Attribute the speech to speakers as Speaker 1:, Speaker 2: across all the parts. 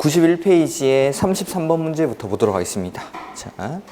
Speaker 1: 91페이지의 33번 문제부터 보도록 하겠습니다. 자,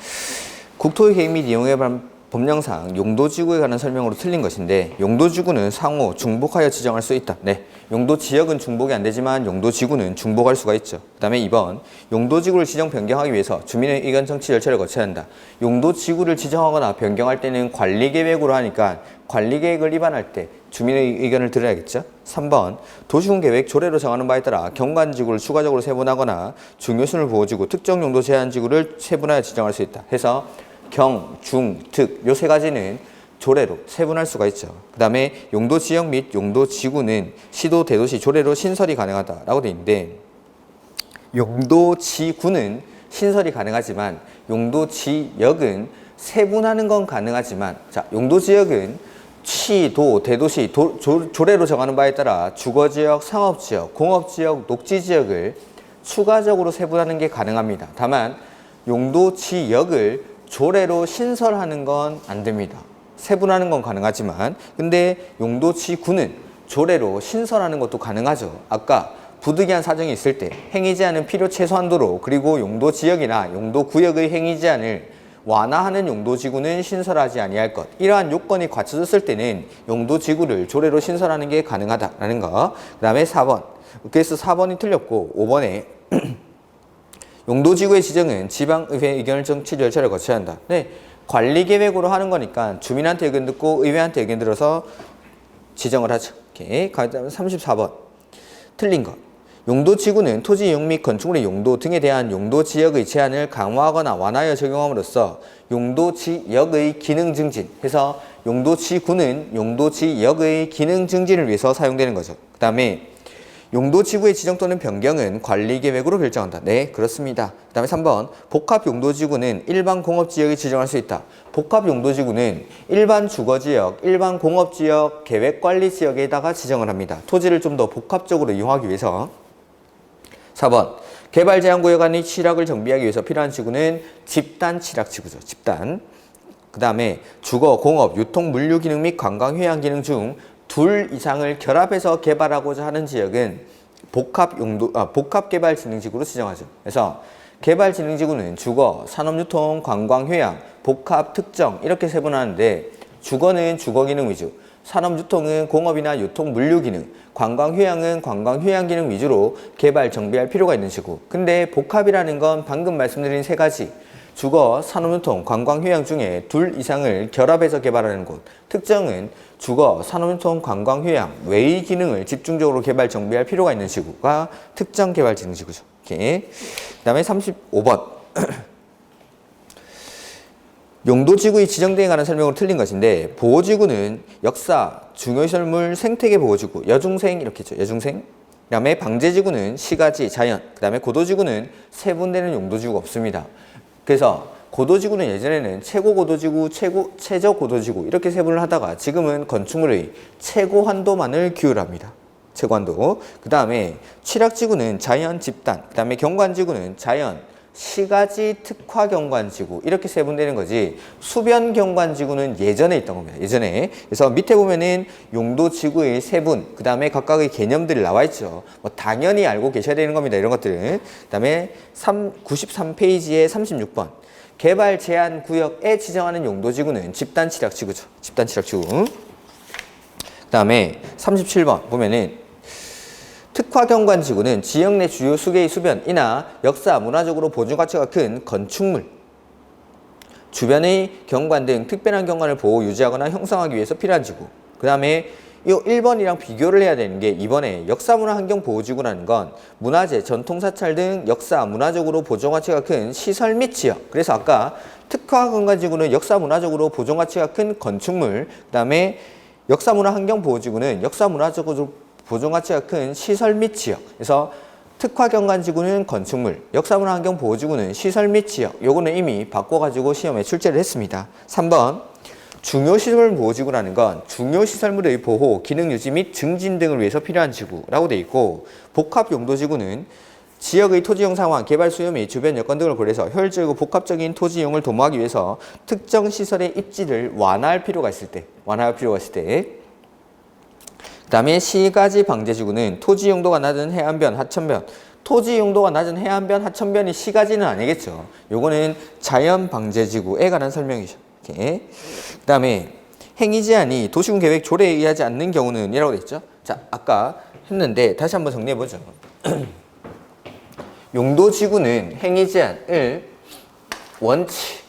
Speaker 1: 국토의 계획 및 이용에 관한 법령상 용도지구에 관한 설명으로 틀린 것인데, 용도지구는 상호 중복하여 지정할 수 있다. 네, 용도지역은 중복이 안 되지만 용도지구는 중복할 수가 있죠. 그 다음에 2번, 용도지구를 지정 변경하기 위해서 주민의 의견 청취 절차를 거쳐야 한다. 용도지구를 지정하거나 변경할 때는 관리계획으로 하니까 관리계획을 위반할 때 주민의 의견을 들어야겠죠. 3번, 도시군 계획 조례로 정하는 바에 따라 경관지구를 추가적으로 세분하거나 중요순을 보호지구, 특정 용도 제한지구를 세분하여 지정할 수 있다. 해서 경, 중, 특, 요 세 가지는 조례로 세분할 수가 있죠. 그 다음에 용도지역 및 용도지구는 시도, 대도시 조례로 신설이 가능하다라고 되어 있는데, 용도지구는 신설이 가능하지만 용도지역은 세분하는 건 가능하지만, 자, 용도지역은 시도, 대도시 조례로 정하는 바에 따라 주거지역, 상업지역, 공업지역, 녹지지역을 추가적으로 세분하는 게 가능합니다. 다만 용도지역을 조례로 신설하는 건 안 됩니다. 세분하는 건 가능하지만, 근데 용도지구는 조례로 신설하는 것도 가능하죠. 아까 부득이한 사정이 있을 때 행위 제한은 필요 최소한도로, 그리고 용도지역이나 용도구역의 행위 제한을 완화하는 용도지구는 신설하지 아니할 것, 이러한 요건이 갖춰졌을 때는 용도지구를 조례로 신설하는 게 가능하다라는 거. 그 다음에 4번, 그래서 4번이 틀렸고 5번에 용도지구의 지정은 지방의회 의견을 청취 절차를 거쳐야 한다. 네, 관리계획으로 하는 거니까 주민한테 의견 듣고 의회한테 의견 들어서 지정을 하죠. 오케이. 그다음 34번 틀린 것. 용도지구는 토지 이용 및 건축물의 용도 등에 대한 용도지역의 제한을 강화하거나 완화하여 적용함으로써 용도지역의 기능 증진, 해서 용도지구는 용도지역의 기능 증진을 위해서 사용되는 거죠. 그 다음에 용도지구의 지정 또는 변경은 관리계획으로 결정한다. 네, 그렇습니다. 그 다음에 3번, 복합용도지구는 일반 공업지역에 지정할 수 있다. 복합용도지구는 일반 주거지역, 일반 공업지역, 계획관리지역에다가 지정을 합니다. 토지를 좀 더 복합적으로 이용하기 위해서. 4번, 개발제한구역 안의 취락을 정비하기 위해서 필요한 지구는 집단 취락지구죠. 집단. 그 다음에 주거, 공업, 유통, 물류 기능 및 관광, 휴양 기능 중 둘 이상을 결합해서 개발하고자 하는 지역은 복합개발진흥지구로 지정하죠. 그래서 개발진흥지구는 주거, 산업유통, 관광, 휴양, 복합, 특정 이렇게 세분하는데, 주거는 주거기능 위주, 산업유통은 공업이나 유통, 물류기능, 관광, 휴양은 관광, 휴양기능 위주로 개발, 정비할 필요가 있는 지구. 근데 복합이라는 건 방금 말씀드린 세 가지, 주거, 산업유통, 관광, 휴양 중에 둘 이상을 결합해서 개발하는 곳, 특정은 주거, 산업유통, 관광, 휴양 외의 기능을 집중적으로 개발, 정비할 필요가 있는 지구가 특정 개발 진흥 지구죠. 오케이. 그다음에 35번. 용도지구의 지정대에 관한 설명으로 틀린 것인데, 보호지구는 역사, 중요시설물, 생태계 보호지구, 여중생 이렇게 있죠. 여중생. 그 다음에 방제지구는 시가지, 자연. 그 다음에 고도지구는 세분되는 용도지구가 없습니다. 그래서 고도지구는 예전에는 최고고도지구, 최저고도지구 이렇게 세분을 하다가 지금은 건축물의 최고한도만을 규율합니다. 최고한도. 그 다음에 취락지구는 자연, 집단. 그 다음에 경관지구는 자연, 시가지, 특화경관지구 이렇게 세분되는 거지, 수변경관지구는 예전에 있던 겁니다. 예전에. 그래서 밑에 보면은 용도지구의 세분, 그 다음에 각각의 개념들이 나와 있죠. 뭐 당연히 알고 계셔야 되는 겁니다. 이런 것들은. 그 다음에 93페이지에 36번. 개발 제한 구역에 지정하는 용도지구는 집단취락지구죠. 집단취락지구. 그 다음에 37번 보면은 특화경관지구는 지역 내 주요 수계의 수변이나 역사, 문화적으로 보존가치가 큰 건축물, 주변의 경관 등 특별한 경관을 보호, 유지하거나 형성하기 위해서 필요한 지구. 그 다음에 이 1번이랑 비교를 해야 되는 게, 이번에 역사문화환경보호지구라는 건 문화재, 전통사찰 등 역사, 문화적으로 보존가치가 큰 시설 및 지역. 그래서 아까 특화경관지구는 역사문화적으로 보존가치가 큰 건축물, 그 다음에 역사문화환경보호지구는 역사문화적으로 보존가치가 큰 시설 및 지역. 그래서 특화경관지구는 건축물, 역사문화환경보호지구는 시설 및 지역. 요거는 이미 바꿔가지고 시험에 출제를 했습니다. 3번, 중요시설물 보호지구라는 건 중요시설물의 보호, 기능 유지 및 증진 등을 위해서 필요한 지구라고 되어 있고, 복합용도지구는 지역의 토지용 상황, 개발 수요 및 주변 여건 등을 고려해서 효율적이고 복합적인 토지 이용을 도모하기 위해서 특정 시설의 입지를 완화할 필요가 있을 때, 그 다음에 시가지 방제지구는 토지 용도가 낮은 해안변, 하천변, 토지 용도가 낮은 해안변, 하천변이 시가지는 아니겠죠. 요거는 자연방제지구에 관한 설명이죠. 이렇게. 그 다음에 행위 제한이 도시군 계획 조례에 의하지 않는 경우는 이라고 돼 있죠. 자, 아까 했는데 다시 한번 정리해 보죠. 용도지구는 행위 제한을 원칙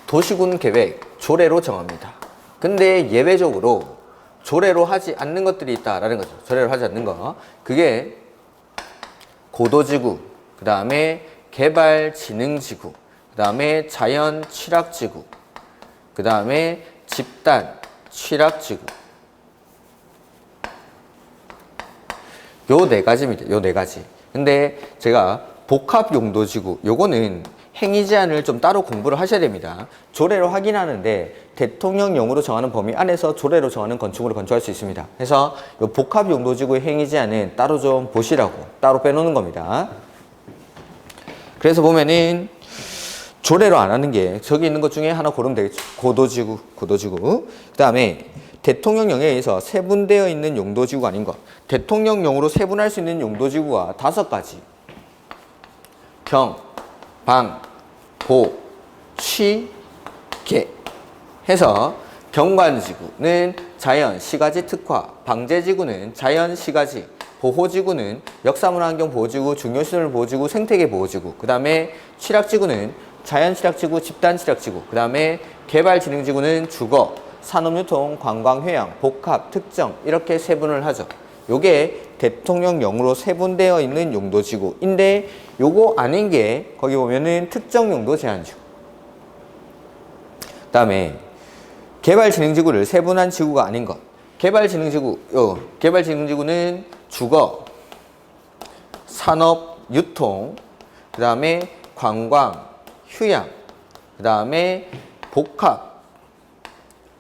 Speaker 1: 도시군 계획 조례로 정합니다. 근데 예외적으로 조례로 하지 않는 것들이 있다라는 거죠. 조례로 하지 않는 거. 그게 고도지구, 그 다음에 개발진흥지구, 그 다음에 자연취락지구, 그 다음에 집단 취락지구. 요 네 가지입니다. 요 네 가지. 근데 제가 복합용도지구, 요거는 행위 제한을 좀 따로 공부를 하셔야 됩니다. 조례로 하긴 하는데 대통령령으로 정하는 범위 안에서 조례로 정하는 건축물을 건축할 수 있습니다. 그래서 이 복합용도지구의 행위 제한은 따로 좀 보시라고 따로 빼놓는 겁니다. 그래서 보면은 조례로 안 하는 게 저기 있는 것 중에 하나 고르면 되겠죠. 고도지구. 그 다음에 대통령령에 의해서 세분되어 있는 용도지구가 아닌 것. 대통령령으로 세분할 수 있는 용도지구가 5가지. 경, 방, 보, 취, 개 해서 경관지구는 자연, 시가지 특화, 방제지구는 자연, 시가지, 보호지구는 역사문화환경 보호지구, 중요시설 보호지구, 생태계 보호지구, 그 다음에 취락지구는 자연 취락지구, 집단 취락지구, 그 다음에 개발진흥지구는 주거, 산업유통, 관광휴양, 복합, 특정 이렇게 세분을 하죠. 요게 대통령령으로 세분되어 있는 용도지구인데 요거 아닌 게 거기 보면은 특정용도 제한지구. 그 다음에 개발진흥지구를 세분한 지구가 아닌 것. 개발진흥지구는 주거, 산업, 유통, 그 다음에 관광, 휴양, 그 다음에 복합,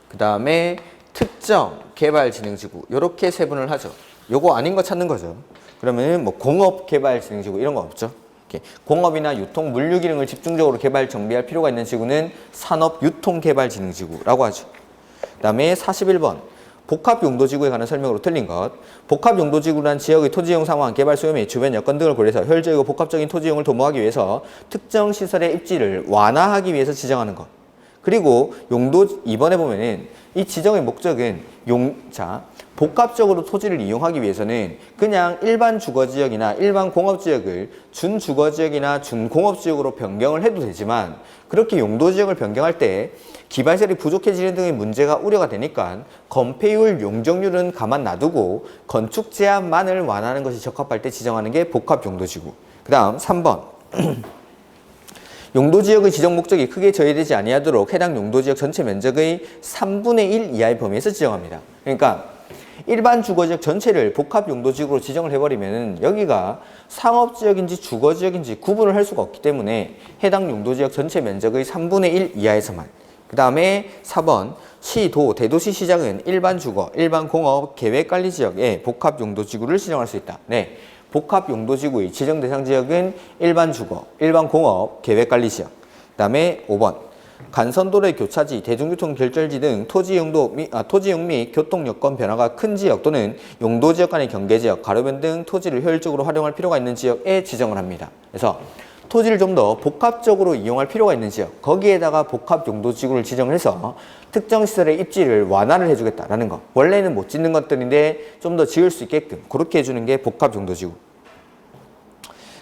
Speaker 1: 그 다음에 특정 개발진흥지구 요렇게 세분을 하죠. 요거 아닌 거 찾는 거죠. 그러면 뭐 공업개발진흥지구 이런 거 없죠. 이렇게 공업이나 유통, 물류 기능을 집중적으로 개발 정비할 필요가 있는 지구는 산업유통개발진흥지구라고 하죠. 그 다음에 41번 복합용도지구에 관한 설명으로 틀린 것. 복합용도지구란 지역의 토지이용 상황, 개발 수요 및 주변 여건 등을 고려해서 효율적이고 복합적인 토지이용을 도모하기 위해서 특정 시설의 입지를 완화하기 위해서 지정하는 것. 그리고 용도 2번에 보면은 이 지정의 목적은 복합적으로 토지를 이용하기 위해서는 그냥 일반 주거지역이나 일반 공업지역을 준주거지역이나 준공업지역으로 변경을 해도 되지만 그렇게 용도지역을 변경할 때 기반시설이 부족해지는 등의 문제가 우려가 되니까 건폐율, 용적률은 가만 놔두고 건축 제한만을 완화하는 것이 적합할 때 지정하는 게 복합용도지구. 그 다음 3번 용도지역의 지정 목적이 크게 저해되지 아니하도록 해당 용도지역 전체 면적의 3분의 1 이하의 범위에서 지정합니다. 그러니까 일반 주거지역 전체를 복합용도지역으로 지정을 해버리면 여기가 상업지역인지 주거지역인지 구분을 할 수가 없기 때문에 해당 용도지역 전체 면적의 3분의 1 이하에서만. 그 다음에 4번 시, 도, 대도시 시장은 일반 주거, 일반 공업, 계획관리지역에 복합용도지구를 지정할 수 있다. 네. 복합용도지구의 지정 대상 지역은 일반 주거, 일반 공업, 계획관리지역. 그 다음에 5번 간선도로의 교차지, 대중교통 결절지 등 토지용 및 교통 여건 변화가 큰 지역 또는 용도지역 간의 경계지역, 가로변 등 토지를 효율적으로 활용할 필요가 있는 지역에 지정을 합니다. 그래서 토지를 좀 더 복합적으로 이용할 필요가 있는 지역, 거기에다가 복합용도지구를 지정을 해서 특정 시설의 입지를 완화를 해주겠다라는 거. 원래는 못 짓는 것들인데 좀 더 지을 수 있게끔 그렇게 해주는 게 복합용도지구.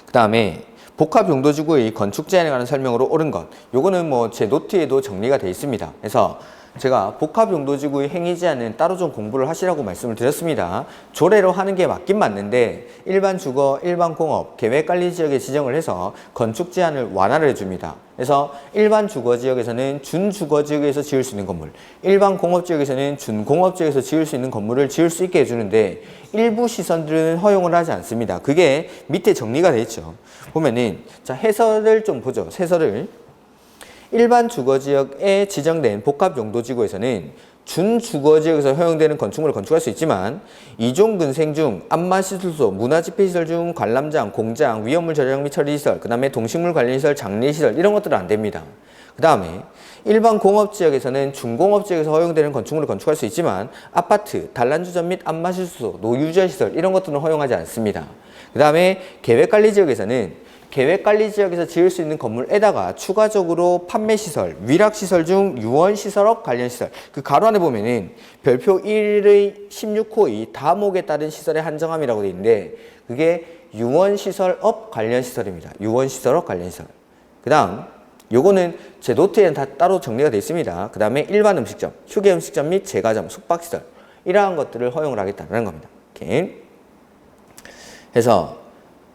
Speaker 1: 그 다음에 복합용도지구의 건축 제한에 관한 설명으로 옳은 것. 요거는 뭐 제 노트에도 정리가 되어 있습니다. 그래서 제가 복합용도지구의 행위 제한은 따로 좀 공부를 하시라고 말씀을 드렸습니다. 조례로 하는 게 맞긴 맞는데 일반 주거, 일반 공업, 계획관리지역에 지정을 해서 건축 제한을 완화를 해줍니다. 그래서 일반 주거지역에서는 준주거지역에서 지을 수 있는 건물, 일반 공업지역에서는 준공업지역에서 지을 수 있는 건물을 지을 수 있게 해주는데 일부 시설들은 허용을 하지 않습니다. 그게 밑에 정리가 되어 있죠. 보면은 자 해설을 좀 보죠. 해설을 일반 주거지역에 지정된 복합용도지구에서는 준주거지역에서 허용되는 건축물을 건축할 수 있지만 이종 근생 중 안마시설소, 문화집회시설 중 관람장, 공장, 위험물 저장 및 처리시설, 그 다음에 동식물 관리시설, 장례시설 이런 것들은 안 됩니다. 그 다음에 일반 공업지역에서는 중공업지역에서 허용되는 건축물을 건축할 수 있지만 아파트, 단란주점 및 안마시설소, 노유자시설 이런 것들은 허용하지 않습니다. 그 다음에 계획관리지역에서는 계획관리지역에서 지을 수 있는 건물에다가 추가적으로 판매시설, 위락시설 중 유원시설업 관련시설 그 가로 안에 보면은 별표 1의 16호의 다목에 따른 시설의 한정함이라고 되어 있는데 그게 유원시설업 관련시설입니다. 유원시설업 관련시설. 그 다음 요거는 제 노트에는 다 따로 정리가 되어 있습니다. 그 다음에 일반 음식점, 휴게 음식점 및 제과점, 숙박시설 이러한 것들을 허용을 하겠다는 겁니다. 이렇게 해서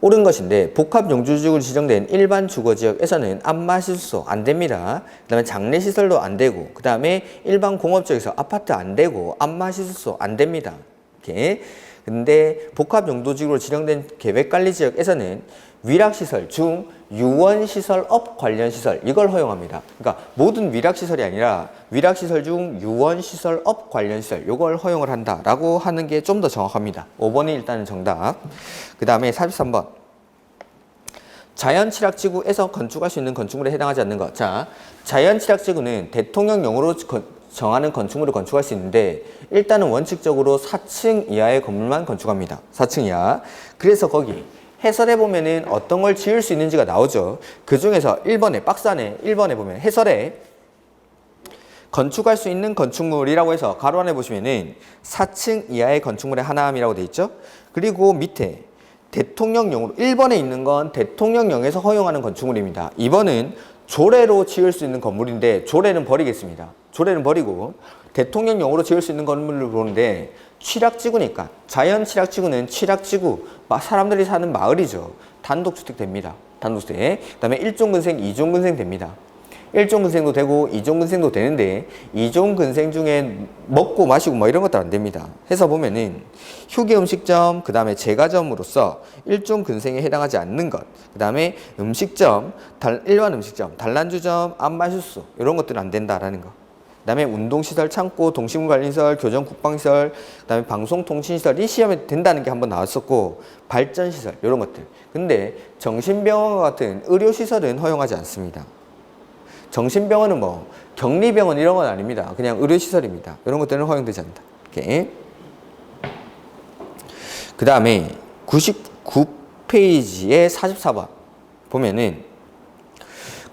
Speaker 1: 옳은 것인데 복합용도지구로 지정된 일반 주거지역에서는 안마시설소 안 됩니다. 그 다음에 장례시설도 안 되고 그 다음에 일반 공업지역에서 아파트 안 되고 안마시설소 안 됩니다. 이렇게. 근데 복합용도지구로 지정된 계획관리지역에서는 위락시설 중 유원시설업 관련시설 이걸 허용합니다. 그러니까 모든 위락시설이 아니라 위락시설 중 유원시설업 관련시설 이걸 허용을 한다라고 하는 게 좀 더 정확합니다. 5번이 일단은 정답. 그 다음에 43번. 자연취락지구에서 건축할 수 있는 건축물에 해당하지 않는 것. 자, 자연취락지구는 대통령령으로 정하는 건축물을 건축할 수 있는데 일단은 원칙적으로 4층 이하의 건물만 건축합니다. 4층 이하. 그래서 거기 해설에 보면은 어떤 걸 지을 수 있는지가 나오죠. 그 중에서 1번에 박스 안에 1번에 보면 해설에 건축할 수 있는 건축물이라고 해서 가로 안에 보시면은 4층 이하의 건축물의 하나함이라고 되어 있죠. 그리고 밑에 대통령령으로 1번에 있는 건 대통령령에서 허용하는 건축물입니다. 2번은 조례로 지을 수 있는 건물인데 조례는 버리겠습니다. 조례는 버리고 대통령령으로 지을 수 있는 건물을 보는데 취락지구니까 자연취락지구는 취락지구 사람들이 사는 마을이죠. 단독주택 됩니다. 단독주택. 그 다음에 1종근생, 2종근생 됩니다. 1종근생도 되고 2종근생도 되는데 2종근생 중에 먹고 마시고 뭐 이런 것도 안 됩니다. 해서 보면은 휴게음식점 그 다음에 제과점으로서 1종근생에 해당하지 않는 것 그 다음에 음식점, 일반 음식점, 단란주점, 안마실수 이런 것들은 안 된다라는 것. 그 다음에 운동시설, 창고, 동식물관리시설, 교정국방시설, 그 다음에 방송통신시설 이 시험에 된다는 게 한번 나왔었고 발전시설 이런 것들. 근데 정신병원과 같은 의료시설은 허용하지 않습니다. 정신병원은 뭐 격리병원 이런 건 아닙니다. 그냥 의료시설입니다. 이런 것들은 허용되지 않는다. 이렇게. 그 다음에 99페이지에 44번 보면은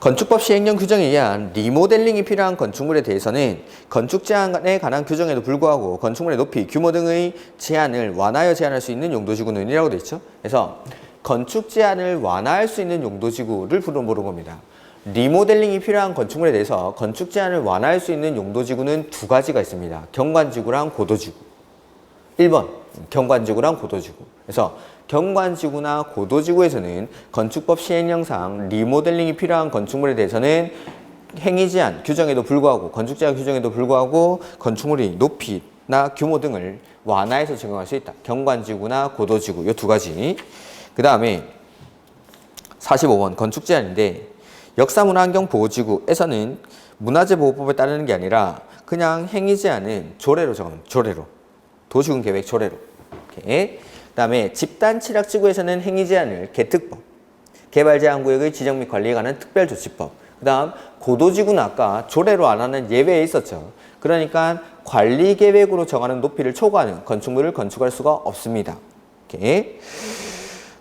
Speaker 1: 건축법 시행령 규정에 의한 리모델링이 필요한 건축물에 대해서는 건축 제한에 관한 규정에도 불구하고 건축물의 높이, 규모 등의 제한을 완화하여 제한할 수 있는 용도지구는 이라고 되어 있죠. 그래서 건축 제한을 완화할 수 있는 용도지구를 물어보는 겁니다. 리모델링이 필요한 건축물에 대해서 건축 제한을 완화할 수 있는 용도지구는 두 가지가 있습니다. 경관지구랑 고도지구. 1번 경관지구랑 고도지구. 그래서 경관지구나 고도지구에서는 건축법 시행령상 리모델링이 필요한 건축물에 대해서는 행위제한 규정에도 불구하고 건축제한 규정에도 불구하고 건축물의 높이나 규모 등을 완화해서 적용할 수 있다. 경관지구나 고도지구 이 두 가지. 그 다음에 45번 건축제한인데 역사문화환경보호지구에서는 문화재보호법에 따르는 게 아니라 그냥 행위제한은 조례로 정합니다. 조례로. 도시군 계획 조례로. 이렇게. 그 다음에 집단취락지구에서는 행위제한을 개특법, 개발제한구역의 지정 및 관리에 관한 특별조치법. 그 다음 고도지구는 아까 조례로 안 하는 예외에 있었죠. 그러니까 관리계획으로 정하는 높이를 초과하는 건축물을 건축할 수가 없습니다. 이렇게.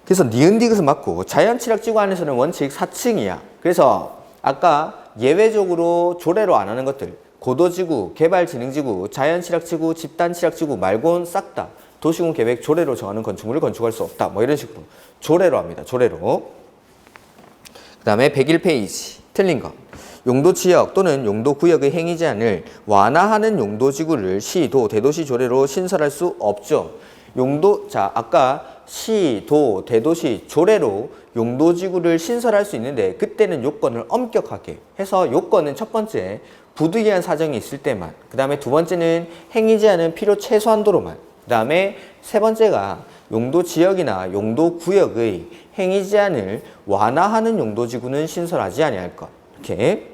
Speaker 1: 그래서 니은 디귿은 맞고 자연취락지구 안에서는 원칙 4층 이하. 그래서 아까 예외적으로 조례로 안 하는 것들 고도지구, 개발진흥지구, 자연취락지구, 집단취락지구 말고는 싹 다 도시군 계획 조례로 정하는 건축물을 건축할 수 없다. 뭐 이런 식으로 조례로 합니다. 조례로. 그 다음에 101페이지 틀린 거. 용도지역 또는 용도구역의 행위제한을 완화하는 용도지구를 시, 도, 대도시 조례로 신설할 수 없죠. 자 아까 시, 도, 대도시 조례로 용도지구를 신설할 수 있는데 그때는 요건을 엄격하게 해서 요건은 첫 번째 부득이한 사정이 있을 때만, 그 다음에 두 번째는 행위제한은 필요 최소한도로만, 그 다음에 세 번째가 용도지역이나 용도구역의 행위제한을 완화하는 용도지구는 신설하지 아니할 것. 이렇게.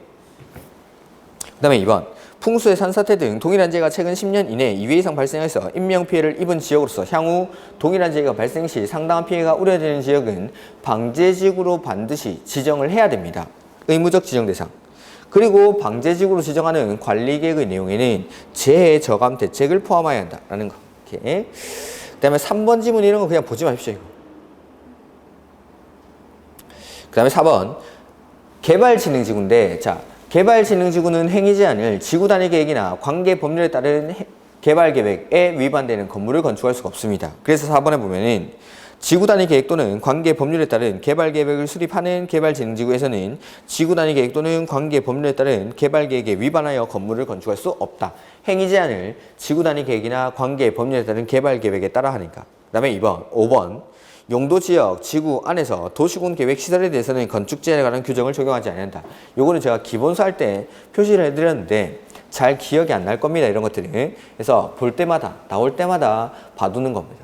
Speaker 1: 그 다음에 2번 풍수의 산사태 등 동일한 재해가 최근 10년 이내 2회 이상 발생해서 인명피해를 입은 지역으로서 향후 동일한 재해가 발생 시 상당한 피해가 우려되는 지역은 방제지구로 반드시 지정을 해야 됩니다. 의무적 지정 대상. 그리고 방제지구로 지정하는 관리계획의 내용에는 재해 저감 대책을 포함해야 한다라는 거. 이렇게. 그다음에 3번 지문 이런 거 그냥 보지 마십시오. 이거. 그다음에 4번 개발진흥지구인데 자. 개발진흥지구는 행위 제한을 지구 단위 계획이나 관계 법률에 따른 개발 계획에 위반되는 건물을 건축할 수가 없습니다. 그래서 4번에 보면은 지구 단위 계획 또는 관계 법률에 따른 개발 계획을 수립하는 개발진흥지구에서는 지구 단위 계획 또는 관계 법률에 따른 개발 계획에 위반하여 건물을 건축할 수 없다. 행위 제한을 지구 단위 계획이나 관계 법률에 따른 개발 계획에 따라 하니까. 그다음에 5번 용도 지역, 지구 안에서 도시군 계획 시설에 대해서는 건축 제한에 관한 규정을 적용하지 않는다. 요거는 제가 기본서 할 때 표시를 해드렸는데 잘 기억이 안 날 겁니다. 이런 것들이. 그래서 볼 때마다, 나올 때마다 봐두는 겁니다.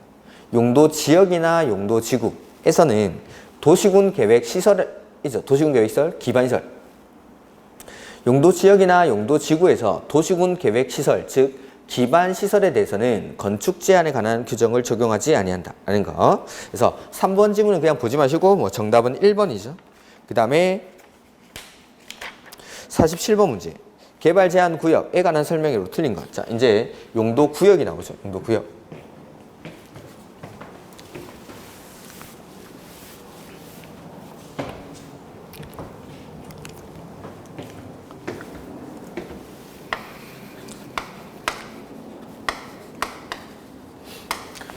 Speaker 1: 용도 지역이나 용도 지구에서는 도시군 계획 시설이죠. 도시군 계획 시설, 기반 시설. 용도 지역이나 용도 지구에서 도시군 계획 시설, 즉 기반 시설에 대해서는 건축 제한에 관한 규정을 적용하지 아니한다라는 거. 그래서 3번 지문은 그냥 보지 마시고 뭐 정답은 1번이죠. 그다음에 47번 문제. 개발 제한 구역에 관한 설명으로 틀린 거. 자, 이제 용도 구역이 나오죠. 용도 구역.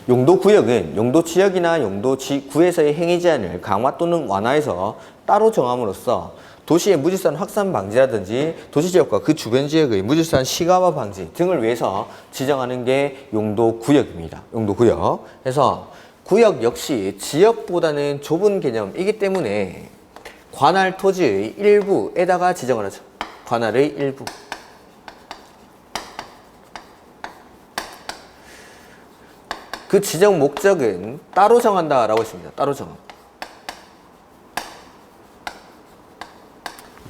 Speaker 1: 용도구역은 용도지역이나 용도지구에서의 행위 제한을 강화 또는 완화해서 따로 정함으로써 도시의 무질서한 확산 방지라든지 도시지역과 그 주변 지역의 무질서한 시가화 방지 등을 위해서 지정하는 게 용도구역입니다. 용도구역. 그래서 구역 역시 지역보다는 좁은 개념이기 때문에 관할 토지의 일부에다가 지정을 하죠. 관할의 일부. 그 지정 목적은 따로 정한다라고 했습니다. 따로 정함.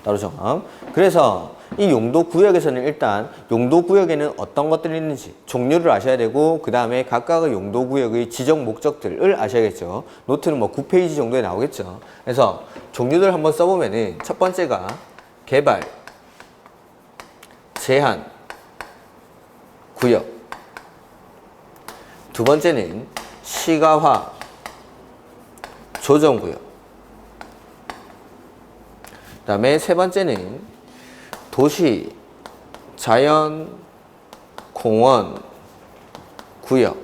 Speaker 1: 따로 정함. 그래서 이 용도구역에서는 일단 용도구역에는 어떤 것들이 있는지 종류를 아셔야 되고 그 다음에 각각의 용도구역의 지정 목적들을 아셔야겠죠. 노트는 뭐 9페이지 정도에 나오겠죠. 그래서 종류들 한번 써보면은 첫 번째가 개발, 제한, 구역. 두 번째는 시가화, 조정구역. 그 다음에 세 번째는 도시, 자연, 공원, 구역.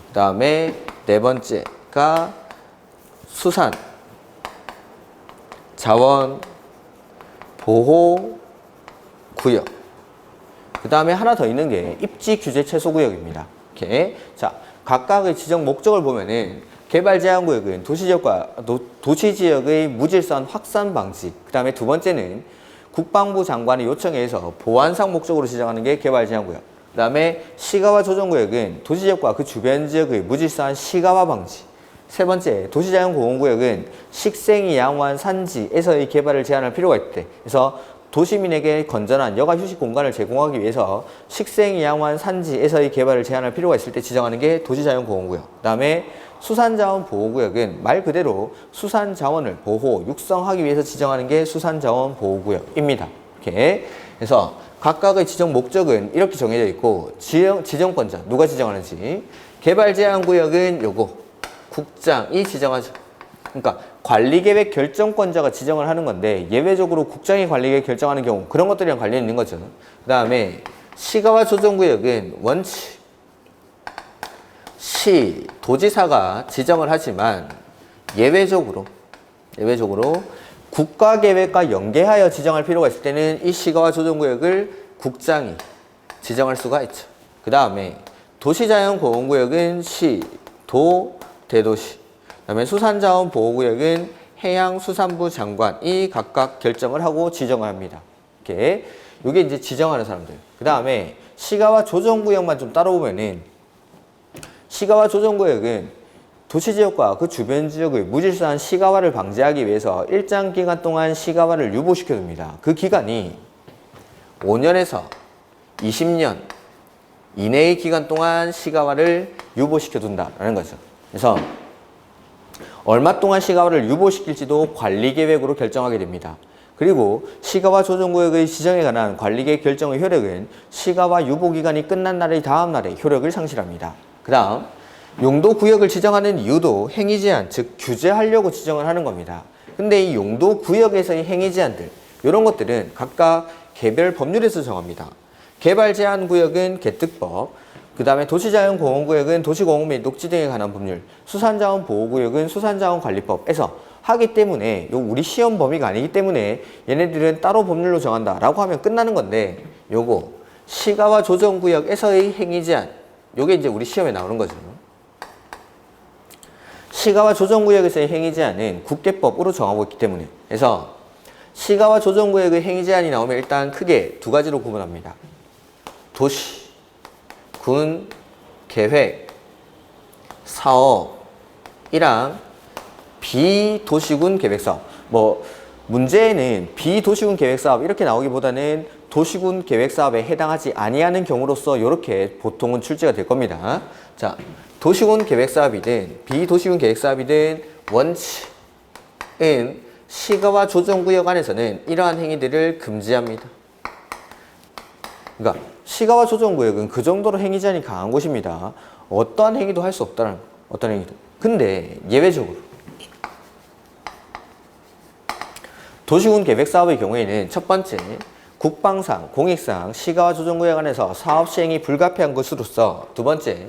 Speaker 1: 그 다음에 네 번째가 수산, 자원, 보호, 구역. 그 다음에 하나 더 있는 게 입지 규제 최소 구역입니다. 이렇게. 자, 각각의 지정 목적을 보면은 개발 제한 구역은 도시지역의 무질서한 확산 방지. 그 다음에 두 번째는 국방부 장관의 요청에 의해서 보안상 목적으로 지정하는 게 개발 제한 구역. 그 다음에 시가화 조정 구역은 도시지역과 그 주변 지역의 무질서한 시가화 방지. 세 번째, 도시자연공원구역은 식생이 양호한 산지에서의 개발을 제한할 필요가 있대. 그래서 도시민에게 건전한 여가 휴식 공간을 제공하기 위해서 식생이 양호한 산지에서의 개발을 제한할 필요가 있을 때 지정하는 게 도시자연공원구역. 그 다음에 수산자원보호구역은 말 그대로 수산자원을 보호, 육성하기 위해서 지정하는 게 수산자원보호구역입니다. 이렇게. 그래서 각각의 지정 목적은 이렇게 정해져 있고 지정권자, 누가 지정하는지. 개발제한구역은 요거 국장이 지정하죠. 그러니까 관리계획 결정권자가 지정을 하는 건데 예외적으로 국장이 관리계획 결정하는 경우 그런 것들이랑 관련이 있는 거죠. 그 다음에 시가화 조정구역은 원칙 시, 도지사가 지정을 하지만 예외적으로 국가계획과 연계하여 지정할 필요가 있을 때는 이 시가화 조정구역을 국장이 지정할 수가 있죠. 그 다음에 도시자연보호구역은 시, 도, 대도시. 그 다음에 수산자원보호구역은 해양수산부 장관이 각각 결정을 하고 지정을 합니다. 이렇게. 이게 이제 지정하는 사람들. 그 다음에 시가화 조정구역만 좀 따라오면은 시가화 조정구역은 도시지역과 그 주변 지역의 무질서한 시가화를 방지하기 위해서 일정 기간 동안 시가화를 유보시켜줍니다. 그 기간이 5년에서 20년 이내의 기간 동안 시가화를 유보시켜 둔다라는 거죠. 그래서 얼마 동안 시가화를 유보시킬지도 관리계획으로 결정하게 됩니다. 그리고 시가화 조정구역의 지정에 관한 관리계획 결정의 효력은 시가화 유보기간이 끝난 날의 다음 날에 효력을 상실합니다. 그 다음 용도구역을 지정하는 이유도 행위제한, 즉 규제하려고 지정을 하는 겁니다. 근데 이 용도구역에서의 행위제한들 이런 것들은 각각 개별 법률에서 정합니다. 개발제한구역은 개특법, 그 다음에 도시자연공원구역은 도시공원 및 녹지 등에 관한 법률, 수산자원보호구역은 수산자원관리법에서 하기 때문에 우리 시험 범위가 아니기 때문에 얘네들은 따로 법률로 정한다 라고 하면 끝나는 건데, 요거 시가화 조정구역에서의 행위제한, 요게 이제 우리 시험에 나오는 거죠. 시가화 조정구역에서의 행위제한은 국계법으로 정하고 있기 때문에, 그래서 시가화 조정구역의 행위제한이 나오면 일단 크게 두 가지로 구분합니다. 도시, 군, 계획, 사업이랑 비도시군 계획사업. 뭐 문제에는 비도시군 계획사업 이렇게 나오기보다는 도시군 계획사업에 해당하지 아니하는 경우로서 이렇게 보통은 출제가 될 겁니다. 자, 도시군 계획사업이든 비도시군 계획사업이든 원칙은 시가화 조정구역 안에서는 이러한 행위들을 금지합니다. 그러니까 시가화 조정구역은 그 정도로 행위제한이 강한 곳입니다. 어떠한 행위도 할 수 없다는 거. 어떤 행위도. 근데 예외적으로 도시군 계획사업의 경우에는 첫 번째, 국방상, 공익상 시가화 조정구역 안에서 사업 시행이 불가피한 것으로서, 두 번째,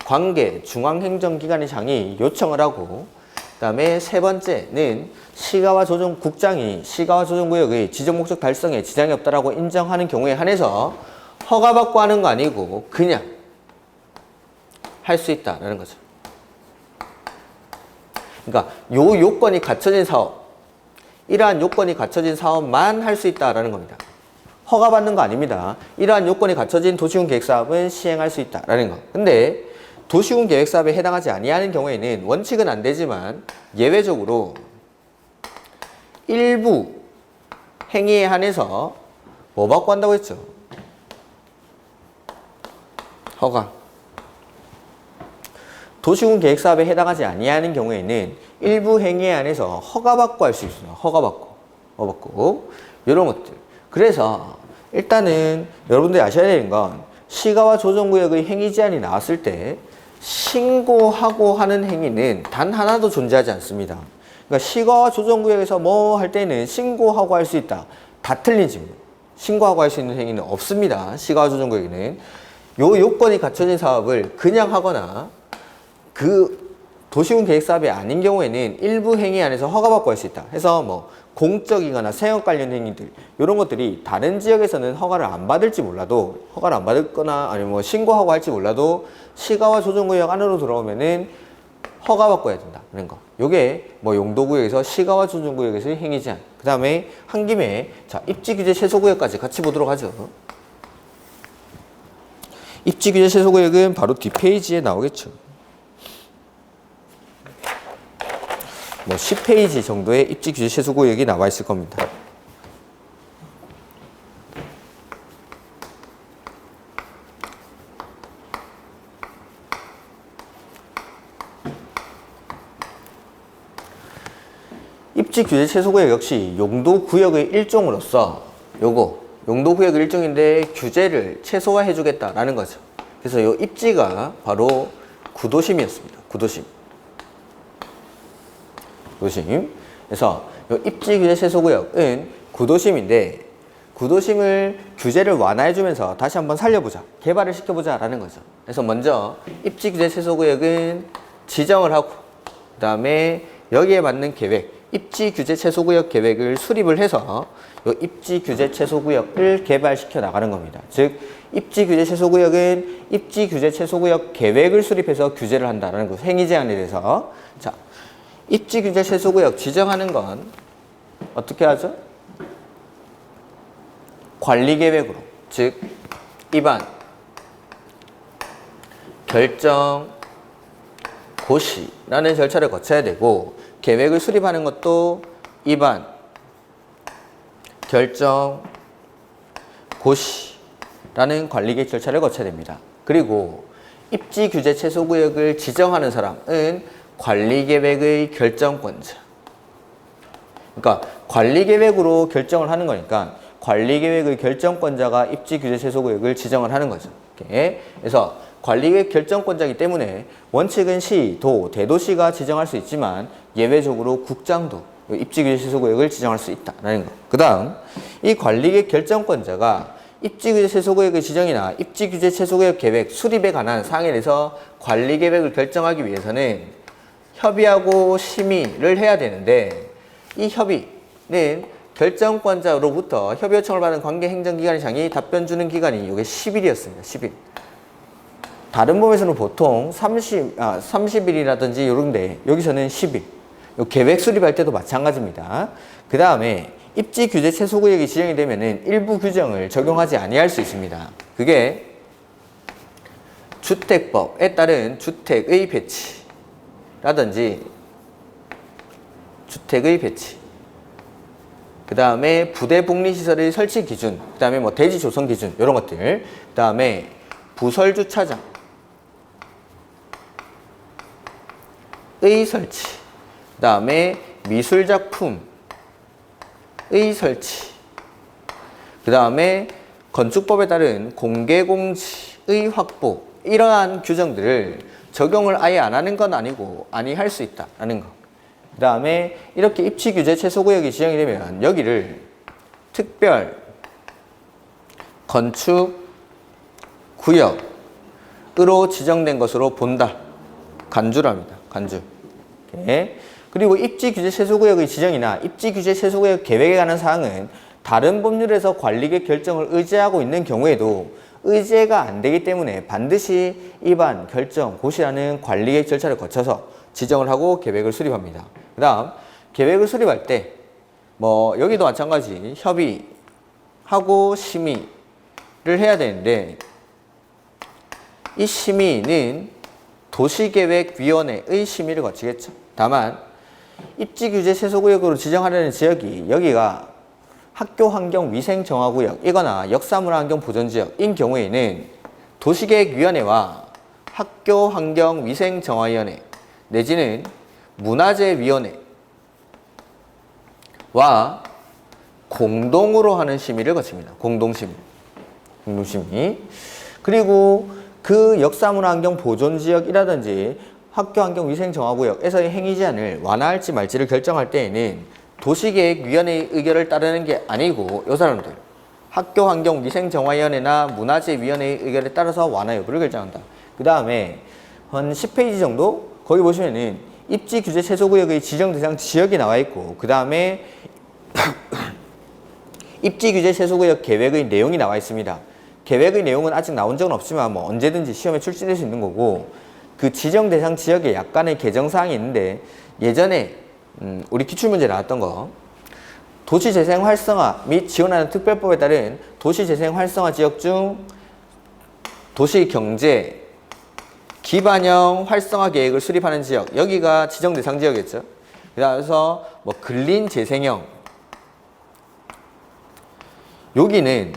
Speaker 1: 관계 중앙행정기관의 장이 요청을 하고, 그 다음에 세 번째는 시가화 조정국장이 시가화 조정구역의 지정목적 달성에 지장이 없다라고 인정하는 경우에 한해서 허가받고 하는 거 아니고 그냥 할 수 있다라는 거죠. 그러니까 요 요건이 갖춰진 사업, 이러한 요건이 갖춰진 사업만 할 수 있다라는 겁니다. 허가받는 거 아닙니다. 이러한 요건이 갖춰진 도시군 계획사업은 시행할 수 있다라는 거. 근데 도시군 계획사업에 해당하지 아니하는 경우에는 원칙은 안 되지만 예외적으로 일부 행위에 한해서 뭐 받고 한다고 했죠? 허가. 도시군 계획사업에 해당하지 아니하는 경우에는 일부 행위에 한해서 허가받고 할 수 있어요. 허가받고 이런 것들. 그래서 일단은 여러분들이 아셔야 되는 건 시가화 조정구역의 행위 제한이 나왔을 때 신고하고 하는 행위는 단 하나도 존재하지 않습니다. 그러니까 시가화 조정구역에서 뭐 할 때는 신고하고 할 수 있다. 다 틀린 질문. 신고하고 할 수 있는 행위는 없습니다. 시가화 조정구역에는. 요 요건이 갖춰진 사업을 그냥 하거나 그 도시군 계획사업이 아닌 경우에는 일부 행위 안에서 허가받고 할 수 있다. 해서 뭐 공적이거나 생업 관련 행위들 이런 것들이 다른 지역에서는 허가를 안 받을지 몰라도, 허가를 안 받거나 아니면 뭐 신고하고 할지 몰라도 시가화 조정구역 안으로 들어오면은 허가받고 해야 된다. 그런 거. 요게 뭐 용도구역에서 시가화 조정구역에서의 행위 제한. 그 다음에 한 김에 자 입지규제 최소구역까지 같이 보도록 하죠. 입지규제 최소구역은 바로 뒷페이지에 나오겠죠. 뭐 10페이지 정도의 입지규제 최소구역이 나와 있을 겁니다. 입지규제 최소구역 역시 용도구역의 일종으로서 요거 용도구역의 일종인데 규제를 최소화해 주겠다라는 거죠. 그래서 요 입지가 바로 구도심이었습니다. 구도심. 구도심. 그래서 요 입지규제 최소구역은 구도심인데 구도심을 규제를 완화해 주면서 다시 한번 살려보자. 개발을 시켜보자 라는 거죠. 그래서 먼저 입지규제 최소구역은 지정을 하고 그 다음에 여기에 맞는 계획 입지규제 최소구역 계획을 수립을 해서 이 입지규제 최소구역을 개발시켜 나가는 겁니다. 즉 입지규제 최소구역은 입지규제 최소구역 계획을 수립해서 규제를 한다는 거. 행위 제한에 대해서. 자, 입지규제 최소구역 지정하는 건 어떻게 하죠? 관리계획으로. 즉 입안, 결정, 고시라는 절차를 거쳐야 되고, 계획을 수립하는 것도 입안, 결정, 고시라는 관리계획 절차를 거쳐야 됩니다. 그리고 입지 규제 최소 구역을 지정하는 사람은 관리계획의 결정권자. 그러니까 관리계획으로 결정을 하는 거니까 관리계획의 결정권자가 입지 규제 최소 구역을 지정을 하는 거죠. 이렇게. 그래서 관리계획 결정권자이기 때문에 원칙은 시, 도, 대도시가 지정할 수 있지만 예외적으로 국장도 입지 규제 최소 구역을 지정할 수 있다라는 거. 그 다음 이 관리계획 결정권자가 입지 규제 최소 구역의 지정이나 입지 규제 최소 구역 계획 수립에 관한 사항에 대해서 관리계획을 결정하기 위해서는 협의하고 심의를 해야 되는데 이 협의는 결정권자로부터 협의 요청을 받은 관계 행정기관장이 답변 주는 기간이 이게 10일이었습니다. 10일. 다른 법에서는 보통 30일이라든지 이런데 여기서는 10일. 계획 수립할 때도 마찬가지입니다. 그 다음에 입지 규제 최소 구역이 지정이 되면은 일부 규정을 적용하지 아니할 수 있습니다. 그게 주택법에 따른 주택의 배치라든지 주택의 배치, 그 다음에 부대 복리시설의 설치 기준, 그 다음에 뭐 대지 조성 기준 이런 것들, 그 다음에 부설 주차장의 설치, 그 다음에 미술 작품의 설치, 그 다음에 건축법에 따른 공개공지의 확보, 이러한 규정들을 적용을 아예 안 하는 건 아니고 아니할 수 있다라는 거. 그 다음에 이렇게 입지 규제 최소 구역이 지정이 되면 여기를 특별 건축 구역으로 지정된 것으로 본다. 간주랍니다. 간주. 오케이. 그리고 입지 규제 최소 구역의 지정이나 입지 규제 최소 구역 계획에 관한 사항은 다른 법률에서 관리계획 결정을 의제하고 있는 경우에도 의제가 안 되기 때문에 반드시 입안, 결정, 고시라는 관리계획 절차를 거쳐서 지정을 하고 계획을 수립합니다. 그 다음 계획을 수립할 때 뭐 여기도 마찬가지 협의하고 심의를 해야 되는데 이 심의는 도시계획위원회의 심의를 거치겠죠. 다만 입지규제 최소구역으로 지정하려는 지역이 여기가 학교환경위생정화구역이거나 역사문화환경보존지역인 경우에는 도시계획위원회와 학교환경위생정화위원회 내지는 문화재위원회와 공동으로 하는 심의를 거칩니다. 공동심의. 그리고 그 역사문화환경보존지역이라든지 학교환경위생정화구역에서의 행위 제한을 완화할지 말지를 결정할 때에는 도시계획위원회의 의결을 따르는 게 아니고 이 사람들 학교환경위생정화위원회나 문화재위원회의 의결에 따라서 완화 여부를 결정한다. 그 다음에 한 10페이지 정도 거기 보시면은 입지규제 최소구역의 지정 대상 지역이 나와 있고 그 다음에 입지규제 최소구역 계획의 내용이 나와 있습니다. 계획의 내용은 아직 나온 적은 없지만 뭐 언제든지 시험에 출제될 수 있는 거고 그 지정 대상 지역에 약간의 개정사항이 있는데 예전에 우리 기출문제 나왔던 거 도시재생 활성화 및 지원하는 특별법에 따른 도시재생 활성화 지역 중 도시경제 기반형 활성화 계획을 수립하는 지역 여기가 지정 대상 지역이었죠. 그래서 뭐 근린재생형 여기는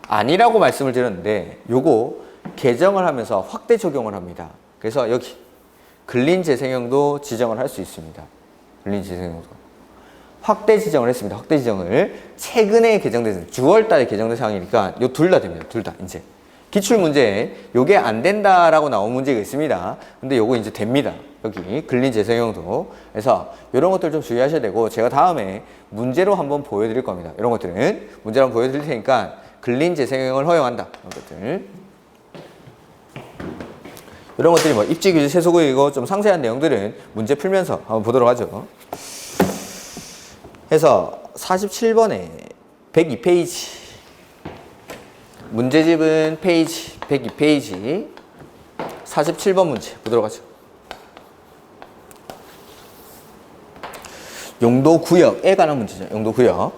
Speaker 1: 아니라고 말씀을 드렸는데 요거 개정을 하면서 확대 적용을 합니다. 그래서 여기 근린재생형도 지정을 할 수 있습니다. 근린재생형도 확대 지정을 했습니다. 확대 지정을 최근에 개정된 6월 달에 개정된 사항이니까 요 둘 다 됩니다. 둘 다 이제 기출 문제에 요게 안 된다라고 나온 문제가 있습니다. 근데 요거 이제 됩니다. 여기 근린재생형도. 그래서 이런 것들 좀 주의하셔야 되고 제가 다음에 문제로 한번 보여드릴 겁니다. 이런 것들은 문제로 한번 보여드릴 테니까 근린재생형을 허용한다. 이런 것들. 이런 것들이 뭐 입지규제 최소구역이고 좀 상세한 내용들은 문제 풀면서 한번 보도록 하죠. 해서 47번에 102페이지 문제집은 페이지 102페이지 47번 문제 보도록 하죠. 용도구역에 관한 문제죠. 용도구역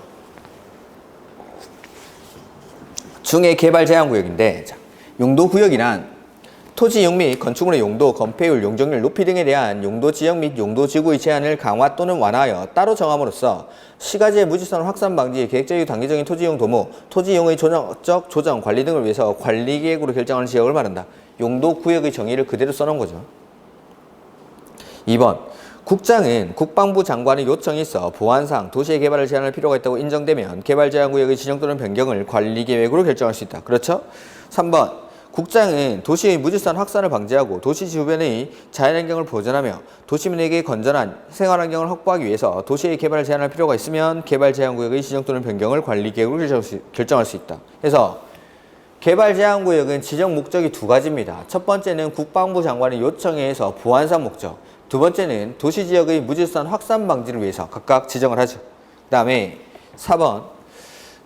Speaker 1: 중의 개발 제한구역인데 자, 용도구역이란 토지 이용 및 건축물의 용도, 건폐율, 용적률 높이 등에 대한 용도 지역 및 용도 지구의 제한을 강화 또는 완화하여 따로 정함으로써 시가지의 무질서한 확산 방지, 계획적이고 단계적인 토지 이용 도모, 토지 이용의 조정적 조정, 관리 등을 위해서 관리계획으로 결정하는 지역을 말한다. 용도 구역의 정의를 그대로 써놓은 거죠. 2번. 국장은 국방부 장관의 요청이 있어 보안상 도시의 개발을 제한할 필요가 있다고 인정되면 개발제한구역의 지정 또는 변경을 관리계획으로 결정할 수 있다. 그렇죠? 3번. 국장은 도시의 무질서한 확산을 방지하고 도시 주변의 자연환경을 보존하며 도시민에게 건전한 생활환경을 확보하기 위해서 도시의 개발을 제한할 필요가 있으면 개발제한구역의 지정 또는 변경을 관리계획으로 결정할 수 있다. 그래서 개발제한구역은 지정 목적이 두 가지입니다. 첫 번째는 국방부 장관의 요청에 의해서 보안상 목적, 두 번째는 도시지역의 무질서한 확산 방지를 위해서 각각 지정을 하죠. 그 다음에 4번.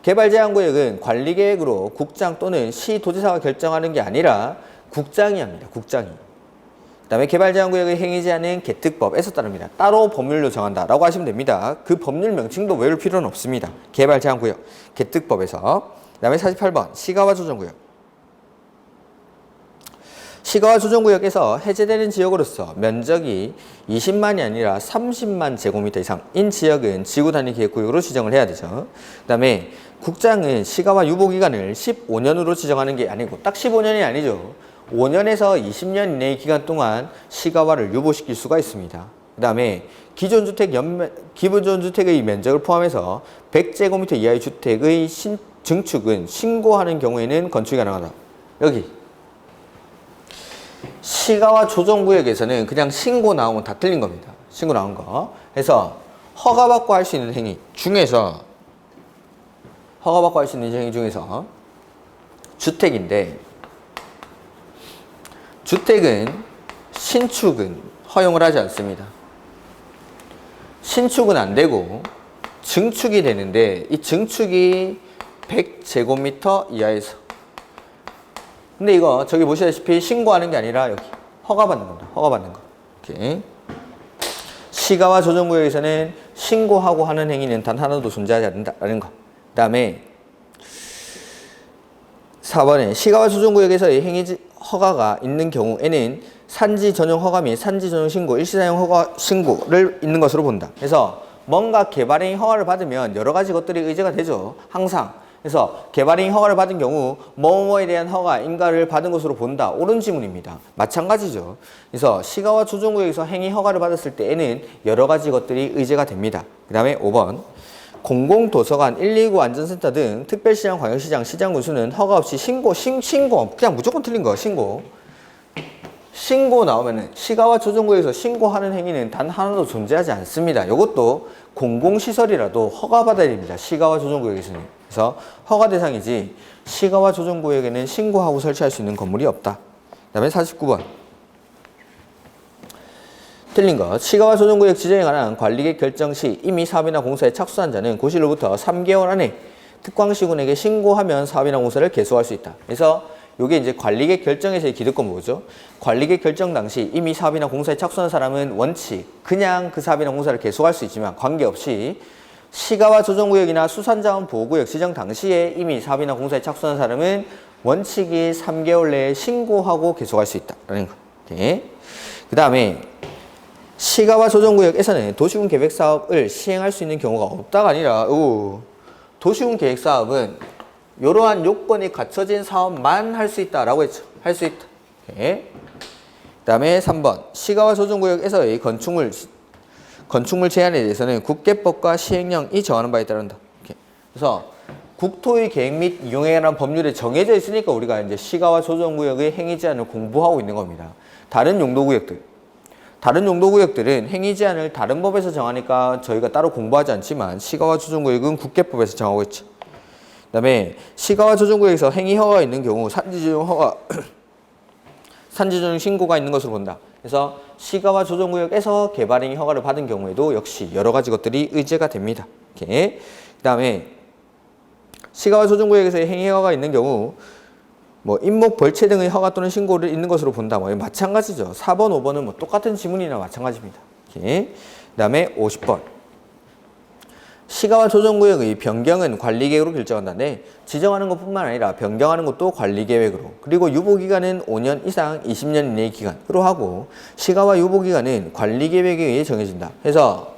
Speaker 1: 개발제한구역은 관리계획으로 국장 또는 시도지사가 결정하는 게 아니라 국장이 합니다. 국장이. 그 다음에 개발제한구역의 행위제한은 개특법에서 따릅니다. 따로 법률로 정한다라고 하시면 됩니다. 그 법률 명칭도 외울 필요는 없습니다. 개발제한구역, 개특법에서. 그 다음에 48번 시가와 조정구역. 시가와 조정구역에서 해제되는 지역으로서 면적이 20만이 아니라 30만 제곱미터 이상인 지역은 지구단위 계획구역으로 지정을 해야 되죠. 그 다음에 국장은 시가와 유보기간을 15년으로 지정하는 게 아니고 딱 15년이 아니죠. 5년에서 20년 이내의 기간 동안 시가와를 유보시킬 수가 있습니다. 그 다음에 기본주택의 면적을 포함해서 100제곱미터 이하의 주택의 증축은 신고하는 경우에는 건축이 가능하다. 여기 시가와 조정구역에서는 그냥 신고 나오면 다 틀린 겁니다. 신고 나온 거. 그래서 허가받고 할 수 있는 행위 중에서 주택인데 주택은 신축은 허용을 하지 않습니다. 신축은 안 되고 증축이 되는데 이 증축이 100제곱미터 이하에서 근데 이거 저기 보시다시피 신고하는 게 아니라 여기 허가받는 겁니다. 허가받는 거. 이렇게. 시가와 조정구역에서는 신고하고 하는 행위는 단 하나도 존재하지 않는다라는 거. 그 다음에 4번에 시가와 조정구역에서의 행위 허가가 있는 경우에는 산지 전용 허가 및 산지 전용 신고, 일시사용 허가 신고를 있는 것으로 본다. 그래서 뭔가 개발행위 허가를 받으면 여러 가지 것들이 의제가 되죠. 항상. 그래서 개발행위 허가를 받은 경우 뭐뭐에 대한 허가인가를 받은 것으로 본다. 옳은 지문입니다. 마찬가지죠. 그래서 시가와 조정구역에서 행위 허가를 받았을 때에는 여러 가지 것들이 의제가 됩니다. 그 다음에 5번 공공도서관, 119 안전센터 등 특별시장, 광역시장, 시장군수는 허가 없이 신고 그냥 무조건 틀린 거 신고 나오면은 시가와 조정구역에서 신고하는 행위는 단 하나도 존재하지 않습니다. 이것도 공공시설이라도 허가받아야 됩니다. 시가와 조정구역에서는. 그래서 허가 대상이지 시가와 조정구역에는 신고하고 설치할 수 있는 건물이 없다. 그 다음에 49번 틀린 것. 시가와 조정구역 지정에 관한 관리계획 결정 시 이미 사업이나 공사에 착수한 자는 고시로부터 3개월 안에 특광시군에게 신고하면 사업이나 공사를 개소할 수 있다. 그래서 이게 이제 관리계획 결정에서의 기득권 뭐죠? 관리계획 결정 당시 이미 사업이나 공사에 착수한 사람은 원칙 그냥 그 사업이나 공사를 계속할 수 있지만 관계없이 시가와 조정구역이나 수산자원보호구역 지정 당시에 이미 사업이나 공사에 착수한 사람은 원칙이 3개월 내에 신고하고 계속할 수 있다라는 거. 네. 그 다음에 시가와 조정구역에서는 도시군 계획사업을 시행할 수 있는 경우가 없다가 아니라 도시군 계획사업은 이러한 요건이 갖춰진 사업만 할 수 있다라고 했죠. 할 수 있다. 그 다음에 3번 시가와 조정구역에서의 건축물 제한에 대해서는 국계법과 시행령이 정하는 바에 따른다. 그래서 국토의 계획 및 이용에 관한 법률에 정해져 있으니까 우리가 이제 시가와 조정구역의 행위 제한을 공부하고 있는 겁니다. 다른 용도구역들은 행위 제한을 다른 법에서 정하니까 저희가 따로 공부하지 않지만 시가와 조정구역은 국계법에서 정하고 있죠. 그 다음에 시가와 조정구역에서 행위 허가가 있는 경우 산지전용 신고가 있는 것으로 본다. 그래서 시가와 조정구역에서 개발행위 허가를 받은 경우에도 역시 여러 가지 것들이 의제가 됩니다. 그 다음에 시가와 조정구역에서의 행위 허가가 있는 경우 임목 벌채 등의 허가 또는 신고를 있는 것으로 본다. 마찬가지죠. 4번, 5번은 똑같은 지문이나 마찬가지입니다. 그 다음에 50번 시가와 조정구역의 변경은 관리계획으로 결정한다. 네, 지정하는 것뿐만 아니라 변경하는 것도 관리계획으로. 그리고 유보기간은 5년 이상 20년 이내의 기간으로 하고 시가와 유보기간은 관리계획에 의해 정해진다. 그래서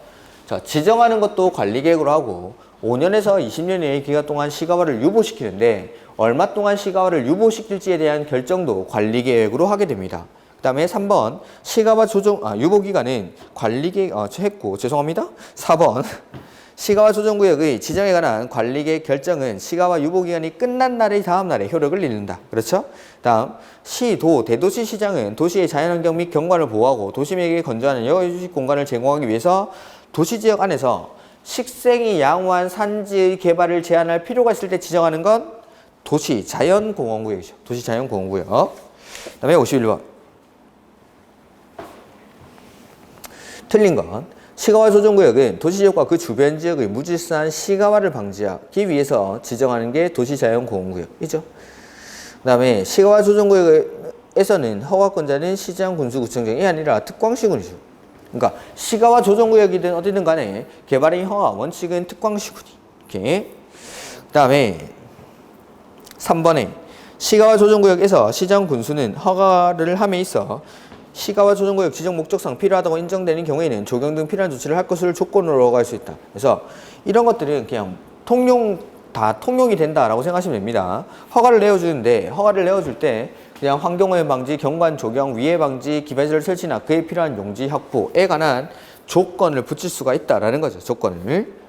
Speaker 1: 자, 지정하는 것도 관리계획으로 하고 5년에서 20년 이내의 기간 동안 시가화를 유보시키는데 얼마 동안 시가화를 유보시킬지에 대한 결정도 관리계획으로 하게 됩니다. 그 다음에 3번 시가와 유보기간은 관리계획 했고 죄송합니다. 4번 시가와 조정구역의 지정에 관한 관리계획 결정은 시가와 유보기간이 끝난 날의 다음 날에 효력을 잃는다. 그렇죠? 다음 시, 도, 대도시 시장은 도시의 자연환경 및 경관을 보호하고 도시민에게 건전한 여가주식 공간을 제공하기 위해서 도시지역 안에서 식생이 양호한 산지의 개발을 제한할 필요가 있을 때 지정하는 건 도시자연공원구역이죠. 도시자연공원구역. 그 다음에 51번 틀린 건 시가와 조정구역은 도시지역과 그 주변 지역의 무질서한 시가화를 방지하기 위해서 지정하는 게 도시자연공원구역이죠. 그 다음에 시가와 조정구역에서는 허가권자는 시장, 군수, 구청장이 아니라 특광시군이죠. 그러니까 시가와 조정구역이든 어디든 간에 개발행위 허가 원칙은 특광시군이. 이렇게. 그 다음에 3번에 시가와 조정구역에서 시장, 군수는 허가를 함에 있어 시가와 조정구역 지정 목적상 필요하다고 인정되는 경우에는 조경 등 필요한 조치를 할 것을 조건으로 허가할 수 있다. 그래서 이런 것들은 그냥 다 통용이 된다라고 생각하시면 됩니다. 허가를 내어주는데 허가를 내어줄 때 그냥 환경오염 방지, 경관 조경, 위해 방지, 기반시설 설치나 그에 필요한 용지 확보에 관한 조건을 붙일 수가 있다라는 거죠. 조건을.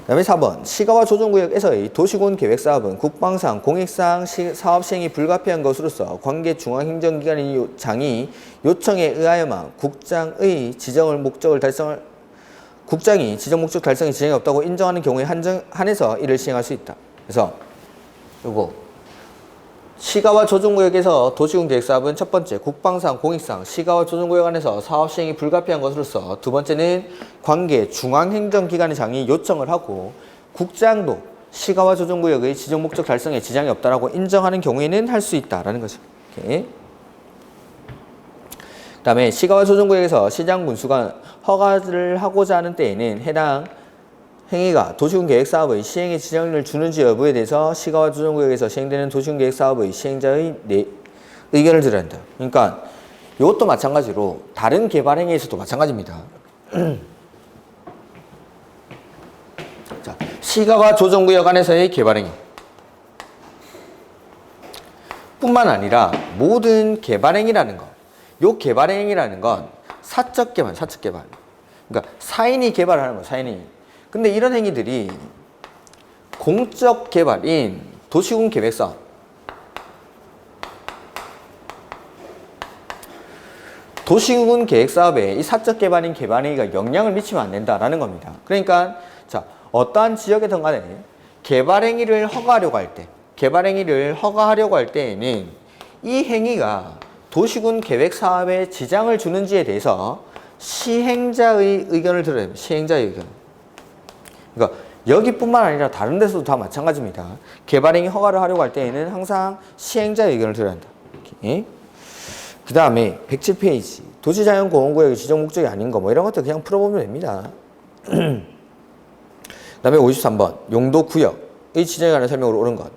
Speaker 1: 그 다음에 4번 시가와 조정구역에서의 도시군 계획사업은 국방상, 공익상 사업 시행이 불가피한 것으로서 관계 중앙행정기관의 요청에 의하여만 국장이 지정 목적 달성에 지장이 없다고 인정하는 경우에 한해서 이를 시행할 수 있다. 그래서 요거 시가와 조정구역에서 도시군 계획사업은 첫 번째 국방상, 공익상 시가와 조정구역 안에서 사업 시행이 불가피한 것으로서 두 번째는 관계 중앙행정기관의 장이 요청을 하고 국장도 시가와 조정구역의 지정 목적 달성에 지장이 없다라고 인정하는 경우에는 할 수 있다라는 거죠. 이렇게. 그 다음에 시가와 조정구역에서 시장, 군수가 허가를 하고자 하는 때에는 해당 행위가 도시군 계획 사업의 시행에 지장을 주는지 여부에 대해서 시가와 조정구역에서 시행되는 도시군 계획 사업의 시행자의 의견을 들어야 한다. 그러니까 이것도 마찬가지로 다른 개발 행위에서도 마찬가지입니다. 자, 시가와 조정구역 안에서의 개발 행위 뿐만 아니라 모든 개발 행위라는 것, 요 개발 행위라는 건 사적 개발. 그러니까 사인이 개발하는 거, 사인이. 근데 이런 행위들이 공적 개발인 도시군 계획사업, 도시군 계획사업에 이 사적 개발인 개발 행위가 영향을 미치면 안 된다라는 겁니다. 그러니까 자, 어떠한 지역에든 간에 개발 행위를 허가하려고 할 때에는 이 행위가 도시군 계획 사업에 지장을 주는지에 대해서 시행자의 의견을 들어야 됩니다. 시행자의 의견. 그러니까 여기뿐만 아니라 다른 데서도 다 마찬가지입니다. 개발행위 허가를 하려고 할 때에는 항상 시행자의 의견을 들어야 한다. 그 다음에 107페이지 도시자연공원구역의 지정 목적이 아닌 거 뭐 이런 것들 그냥 풀어보면 됩니다. 그 다음에 53번 용도구역의 지정에 관한 설명으로 옳은 것.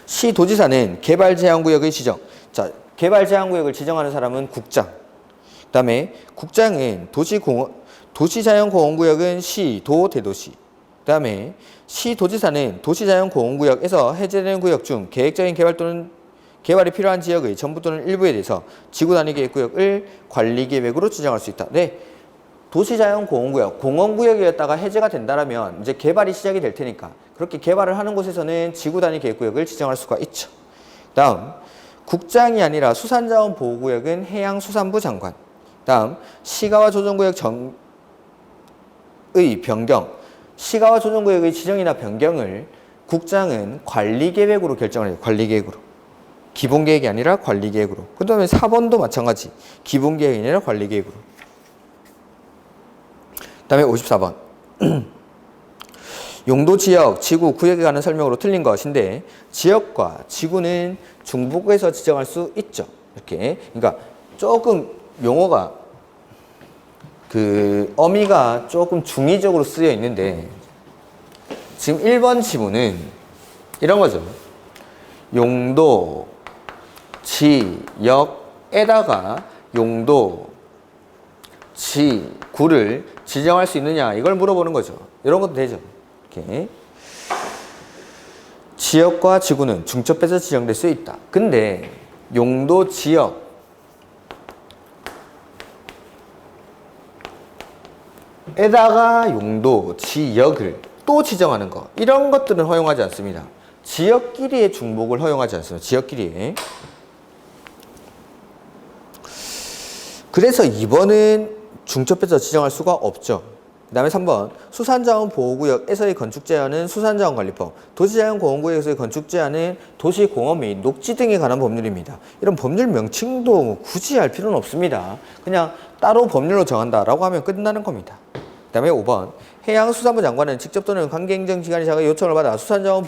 Speaker 1: 시도지사는 개발제한구역의 지정. 자, 개발제한구역을 지정하는 사람은 국장. 그 다음에 국장은 도시자연공원구역은 시, 도, 대도시. 그 다음에 시도지사는 도시자연공원구역에서 해제되는 구역 중 계획적인 개발 또는 개발이 필요한 지역의 전부 또는 일부에 대해서 지구단위 계획구역을 관리계획으로 지정할 수 있다. 네, 도시자연공원구역, 공원구역이었다가 해제가 된다면 이제 개발이 시작이 될 테니까 그렇게 개발을 하는 곳에서는 지구단위 계획구역을 지정할 수가 있죠. 다음, 국장이 아니라 수산자원보호구역은 해양수산부 장관. 다음, 시가와 조정구역 의 변경. 시가와 조정구역의 지정이나 변경을 국장은 관리계획으로 결정을 해요. 관리계획으로. 기본계획이 아니라 관리계획으로. 그 다음에 4번도 마찬가지. 기본계획이 아니라 관리계획으로. 그 다음에 54번. 용도지역, 지구, 구역에 관한 설명으로 틀린 것인데 지역과 지구는 중복해서 지정할 수 있죠. 이렇게. 그러니까 조금 용어가 어미가 조금 중의적으로 쓰여 있는데 지금 1번 지문은 이런 거죠. 용도, 지역에다가 용도, 지구를 지정할 수 있느냐 이걸 물어보는 거죠. 이런 것도 되죠. 이렇게. 지역과 지구는 중첩해서 지정될 수 있다. 근데 용도, 지역 에다가 용도, 지역을 또 지정하는 거 이런 것들은 허용하지 않습니다. 지역끼리의 중복을 허용하지 않습니다. 지역끼리의. 그래서 2번은 중첩해서 지정할 수가 없죠. 그 다음에 3번 수산자원보호구역에서의 건축 제한은 수산자원관리법, 도시자연공원구역에서의 건축 제한은 도시공원 및 녹지 등에 관한 법률입니다. 이런 법률 명칭도 뭐 굳이 알 필요는 없습니다. 그냥 따로 법률로 정한다라고 하면 끝나는 겁니다. 그 다음에 5번 해양수산부 장관은 직접 또는 관계행정기관이 요청을 받아 수산자원을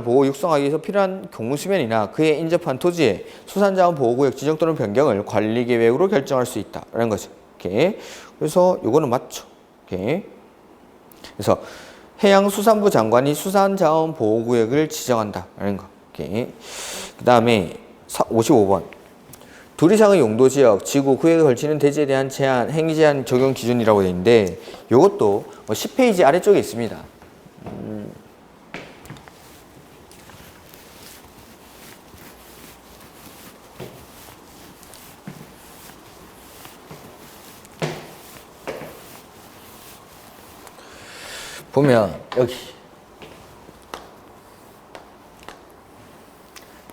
Speaker 1: 보호 육성하기 위해서 필요한 경무수면이나 그에 인접한 토지에 수산자원보호구역 지정 또는 변경을 관리계획으로 결정할 수 있다라는 거죠. 이렇게. 그래서 요거는 맞죠. 이렇게. 그래서 해양수산부 장관이 수산자원보호구역을 지정한다라는 거. 이렇게. 그 다음에 55번 둘 이상의 용도지역, 지구, 구역에 걸치는 대지에 대한 제한, 행위제한 적용 기준이라고 되어 있는데 요것도 10페이지 아래쪽에 있습니다. 보면 여기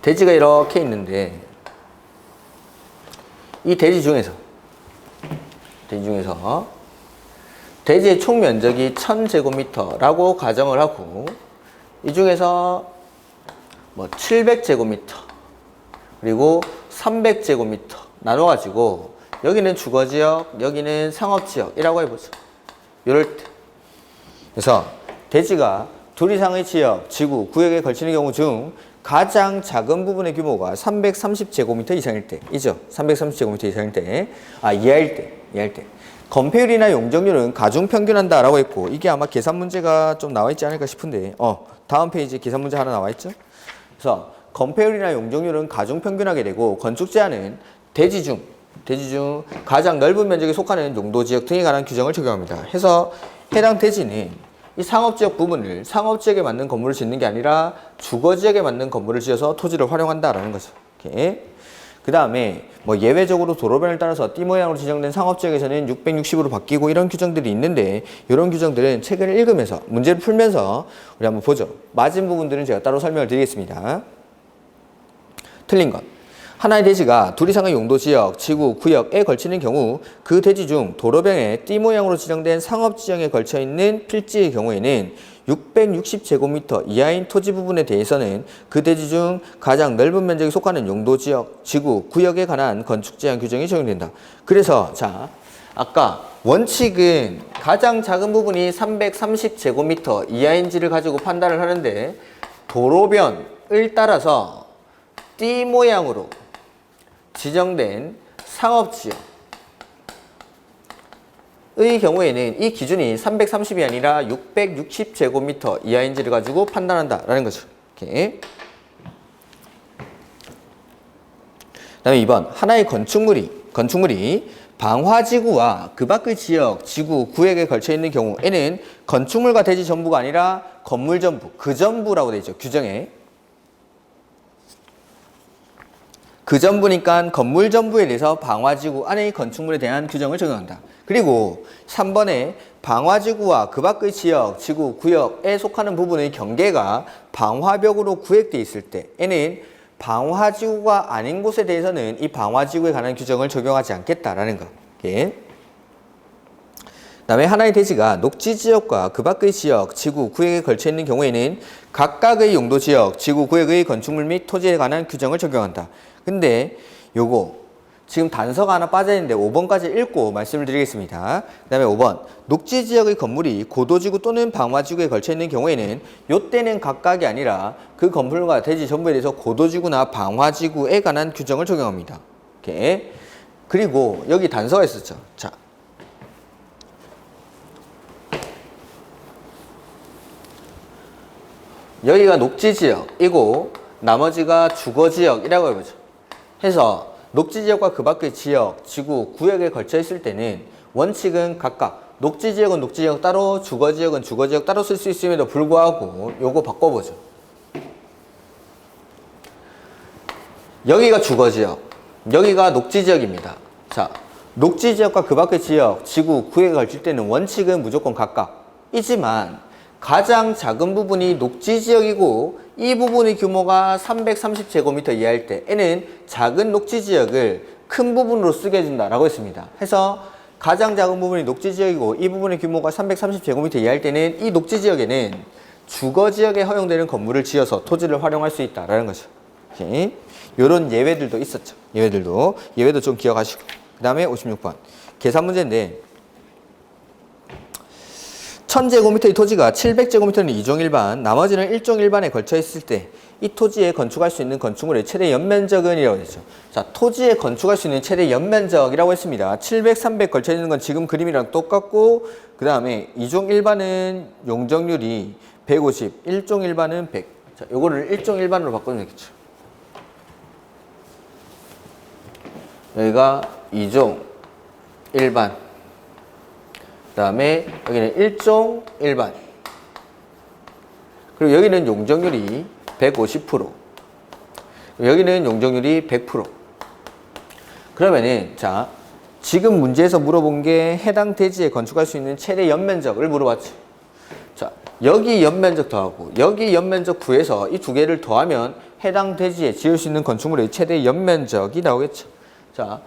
Speaker 1: 대지가 이렇게 있는데 이 대지 중에서 대지의 총 면적이 1000제곱미터라고 가정을 하고 이 중에서 뭐 700제곱미터 그리고 300제곱미터 나눠가지고 여기는 주거지역, 여기는 상업지역이라고 해보죠. 이럴 때. 그래서 대지가 둘 이상의 지역, 지구, 구역에 걸치는 경우 중 가장 작은 부분의 규모가 330제곱미터 이상일 때, 이죠? 330제곱미터 이상일 때, 이하일 때. 건폐율이나 용적률은 가중평균한다라고 했고, 이게 아마 계산 문제가 좀 나와 있지 않을까 싶은데, 다음 페이지에 계산 문제 하나 나와 있죠? 그래서 건폐율이나 용적률은 가중평균하게 되고, 건축 제한은 대지 중 가장 넓은 면적에 속하는 용도지역 등에 관한 규정을 적용합니다. 해서 해당 대지는 이 상업지역 부분을 상업지역에 맞는 건물을 짓는 게 아니라 주거지역에 맞는 건물을 지어서 토지를 활용한다라는 거죠. 이렇게. 그 다음에 뭐 예외적으로 도로변을 따라서 띠 모양으로 지정된 상업지역에서는 660으로 바뀌고 이런 규정들이 있는데 이런 규정들은 책을 읽으면서 문제를 풀면서 우리 한번 보죠. 맞은 부분들은 제가 따로 설명을 드리겠습니다. 틀린 것. 하나의 대지가 둘 이상의 용도지역, 지구, 구역에 걸치는 경우 그 대지 중 도로변에 띠 모양으로 지정된 상업지역에 걸쳐있는 필지의 경우에는 660제곱미터 이하인 토지 부분에 대해서는 그 대지 중 가장 넓은 면적에 속하는 용도지역, 지구, 구역에 관한 건축제한 규정이 적용된다. 그래서 자, 아까 원칙은 가장 작은 부분이 330제곱미터 이하인지를 가지고 판단을 하는데 도로변을 따라서 띠 모양으로 지정된 상업지역의 경우에는 이 기준이 330이 아니라 660제곱미터 이하인지를 가지고 판단한다라는 거죠. 이렇게. 다음에 2번 하나의 건축물이 방화지구와 그 밖의 지역, 지구, 구역에 걸쳐 있는 경우에는 건축물과 대지 전부가 아니라 건물 전부, 그 전부라고 되어 있죠. 규정에. 그 전부니까 건물 전부에 대해서 방화지구 안의 건축물에 대한 규정을 적용한다. 그리고 3번에 방화지구와 그 밖의 지역, 지구, 구역에 속하는 부분의 경계가 방화벽으로 구획되어 있을 때에는 방화지구가 아닌 곳에 대해서는 이 방화지구에 관한 규정을 적용하지 않겠다라는 거. 그 다음에 하나의 대지가 녹지지역과 그 밖의 지역, 지구, 구역에 걸쳐 있는 경우에는 각각의 용도지역, 지구, 구역의 건축물 및 토지에 관한 규정을 적용한다. 근데 요거 지금 단서가 하나 빠져있는데 5번까지 읽고 말씀을 드리겠습니다. 그 다음에 5번 녹지지역의 건물이 고도지구 또는 방화지구에 걸쳐 있는 경우에는 요때는 각각이 아니라 그 건물과 대지 전부에 대해서 고도지구나 방화지구에 관한 규정을 적용합니다. 이렇게. 그리고 여기 단서가 있었죠. 자, 여기가 녹지지역이고 나머지가 주거지역이라고 해보죠. 해서 녹지지역과 그 밖의 지역, 지구, 구역에 걸쳐 있을 때는 원칙은 각각 녹지지역은 녹지지역 따로, 주거지역은 주거지역 따로 쓸 수 있음에도 불구하고 요거 바꿔보죠. 여기가 주거지역, 여기가 녹지지역입니다. 자, 녹지지역과 그 밖의 지역, 지구, 구역에 걸칠 때는 원칙은 무조건 각각이지만 가장 작은 부분이 녹지지역이고 이 부분의 규모가 330제곱미터 이하일 때에는 작은 녹지지역을 큰 부분으로 쓰게 해준다라고 했습니다. 해서 가장 작은 부분이 녹지지역이고 이 부분의 규모가 330제곱미터 이하일 때는 이 녹지지역에는 주거지역에 허용되는 건물을 지어서 토지를 활용할 수 있다라는 거죠. 이런 예외들도 있었죠. 예외도 좀 기억하시고. 그 다음에 56번 계산 문제인데 1000제곱미터의 토지가 700제곱미터는 2종 일반, 나머지는 1종 일반에 걸쳐 있을 때 이 토지에 건축할 수 있는 건축물의 최대 연면적은 이라고 했죠. 자, 토지에 건축할 수 있는 최대 연면적이라고 했습니다. 700, 300 걸쳐 있는 건 지금 그림이랑 똑같고 그 다음에 2종 일반은 용적률이 150, 1종 일반은 100. 자, 요거를 1종 일반으로 바꾸면 되겠죠. 여기가 2종 일반, 그 다음에 여기는 1종 일반, 그리고 여기는 용적률이 150%, 여기는 용적률이 100%. 그러면은 자, 지금 문제에서 물어본 게 해당 대지에 건축할 수 있는 최대 연면적을 물어봤죠. 자, 여기 연면적 더하고 여기 연면적 구해서 이 두 개를 더하면 해당 대지에 지을 수 있는 건축물의 최대 연면적이 나오겠죠. 자,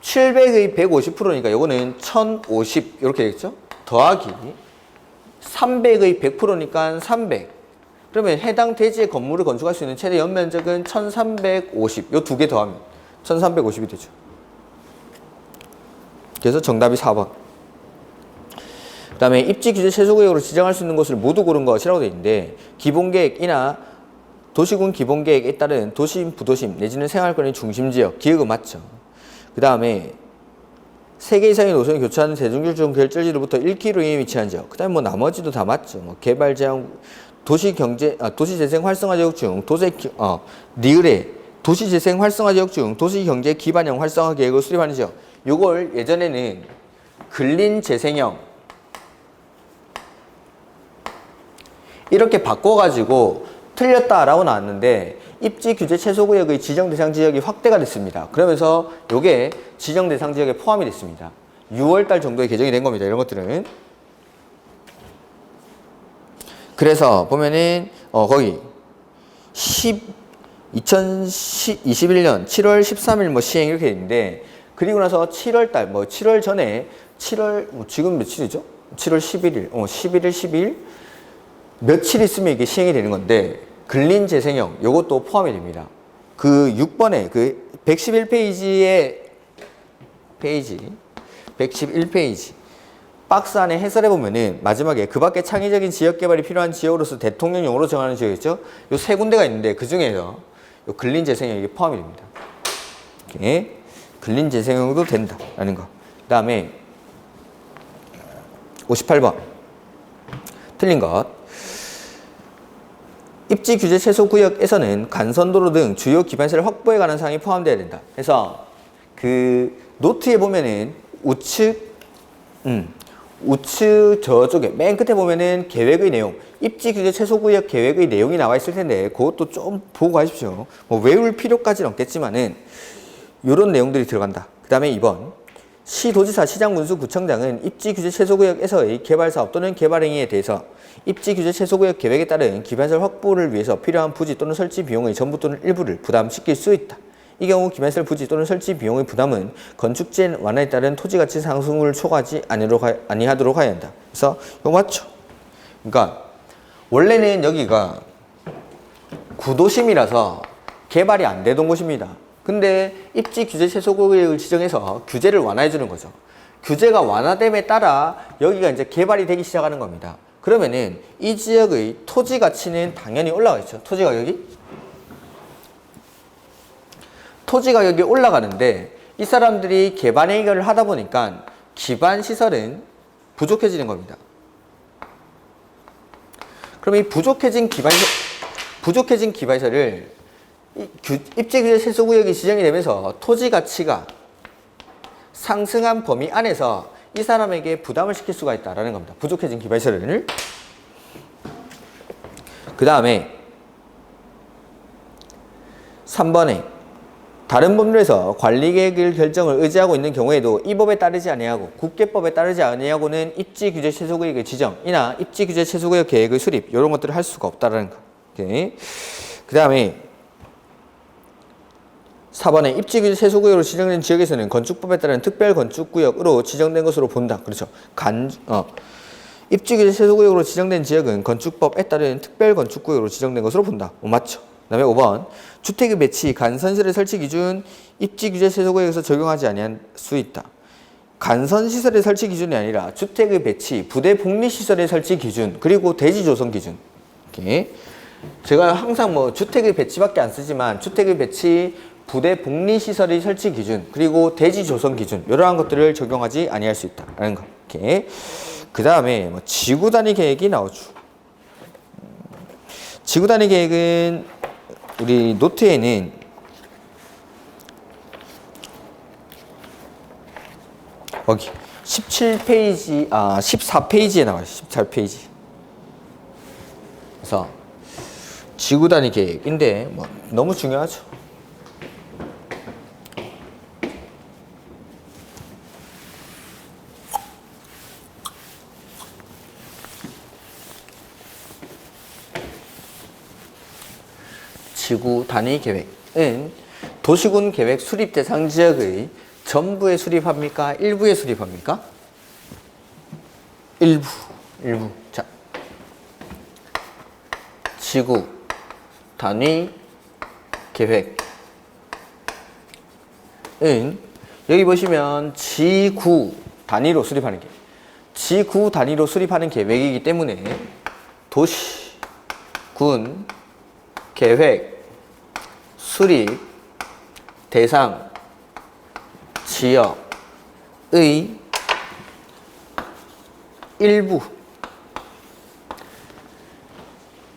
Speaker 1: 700의 150%니까 이거는 1050 이렇게 되겠죠? 더하기 300의 100%니까 300. 그러면 해당 대지에 건물을 건축할 수 있는 최대 연면적은 1350. 요 두 개 더하면 1350이 되죠. 그래서 정답이 4번. 그 다음에 입지 규제 최소구역으로 지정할 수 있는 곳을 모두 고른 것이라고 되어 있는데 기본계획이나 도시군 기본계획에 따른 도심, 부도심 내지는 생활권의 중심지역, 기역은 맞죠. 그 다음에 3개 이상의 노선이 교차하는 대중교통 결절지로부터 1km에 위치한 지역. 그 다음에 뭐 나머지도 다 맞죠. 뭐 개발 제한, 도시재생 활성화 지역 중 리을에 도시재생 활성화 지역 중 도시경제 기반형 활성화 계획을 수립하는 지역. 요걸 예전에는 근린재생형 이렇게 바꿔가지고 틀렸다라고 나왔는데 입지 규제 최소구역의 지정 대상 지역이 확대가 됐습니다. 그러면서 요게 지정 대상 지역에 포함이 됐습니다. 6월달 정도에 개정이 된 겁니다. 이런 것들은. 그래서 보면은 거기 2021년 7월 13일 뭐 시행 이렇게 있는데 그리고 나서 7월달 뭐 7월 전에 7월 뭐 지금 며칠이죠? 7월 11일 11일 12일 며칠 있으면 이게 시행이 되는 건데 근린재생형 요것도 포함이 됩니다. 그 6번에 그 111페이지의 페이지 111페이지 박스 안에 해설해 보면은 마지막에 그 밖에 창의적인 지역 개발이 필요한 지역으로서 대통령령으로 정하는 지역이죠. 요 세 군데가 있는데 그 중에서 요 근린재생형이 포함이 됩니다. 이렇게 근린재생형도 된다라는 거. 그다음에 58번 틀린 것. 입지 규제 최소 구역에서는 간선도로 등 주요 기반시설 확보에 관한 사항이 포함되어야 된다. 그래서 그 노트에 보면은 우측 저쪽에 맨 끝에 보면은 계획의 내용, 입지 규제 최소 구역 계획의 내용이 나와 있을 텐데 그것도 좀 보고 가십시오. 뭐 외울 필요까지는 없겠지만은 이런 내용들이 들어간다. 그 다음에 2번 시도지사, 시장군수, 구청장은 입지 규제 최소 구역에서의 개발 사업 또는 개발 행위에 대해서 입지 규제 최소 구역 계획에 따른 기반시설 확보를 위해서 필요한 부지 또는 설치 비용의 전부 또는 일부를 부담시킬 수 있다. 이 경우 기반시설 부지 또는 설치 비용의 부담은 건축재 완화에 따른 토지가치 상승을 초과하지 아니하도록 하여야 한다. 그래서 이거 맞죠? 그러니까 원래는 여기가 구도심이라서 개발이 안 되던 곳입니다. 근데 입지 규제 최소 구역을 지정해서 규제를 완화해 주는 거죠. 규제가 완화됨에 따라 여기가 이제 개발이 되기 시작하는 겁니다. 그러면은 이 지역의 토지 가치는 당연히 올라가겠죠. 토지 가격이 올라가는데 이 사람들이 개발 행위를 하다 보니까 기반 시설은 부족해지는 겁니다. 그럼 이 부족해진 기반시설을 입지규제 세수구역이 지정이 되면서 토지 가치가 상승한 범위 안에서 이 사람에게 부담을 시킬 수가 있다라는 겁니다. 부족해진 기반시설을. 그 다음에 3번에 다른 법률에서 관리계획을 결정을 의지하고 있는 경우에도 이 법에 따르지 아니하고 국계법에 따르지 아니하고는 입지규제 최소구역의 지정이나 입지규제 최소구역 계획의 수립 이런 것들을 할 수가 없다라는 거. 오케이. 그 다음에 4번에 입지규제 최소구역으로 지정된 지역에서는 건축법에 따른 특별건축구역으로 지정된 것으로 본다. 그렇죠. 입지규제 최소구역으로 지정된 지역은 건축법에 따른 특별건축구역으로 지정된 것으로 본다. 맞죠? 그 다음에 5번 주택의 배치, 간선시설의 설치 기준 입지규제 최소구역에서 적용하지 아니할 수 있다. 간선시설의 설치 기준이 아니라 주택의 배치, 부대 복리시설의 설치 기준, 그리고 대지 조성 기준. 이렇게 제가 항상 뭐 주택의 배치밖에 안 쓰지만 주택의 배치, 부대 복리시설의 설치 기준, 그리고 대지 조성 기준 이러한 것들을 적용하지 아니할 수 있다라는 거. 이렇게 그 다음에 뭐 지구 단위 계획이 나오죠. 지구 단위 계획은 우리 노트에는 여기 17페이지, 14페이지에 나와요. 14페이지. 그래서 지구 단위 계획인데 뭐 너무 중요하죠. 지구 단위 계획은 도시군 계획 수립 대상 지역의 전부에 수립합니까? 일부에 수립합니까? 일부. 자, 지구 단위 계획은 여기 보시면 지구 단위로 수립하는 계획. 지구 단위로 수립하는 계획이기 때문에 도시군 계획 수립 대상 지역의 일부.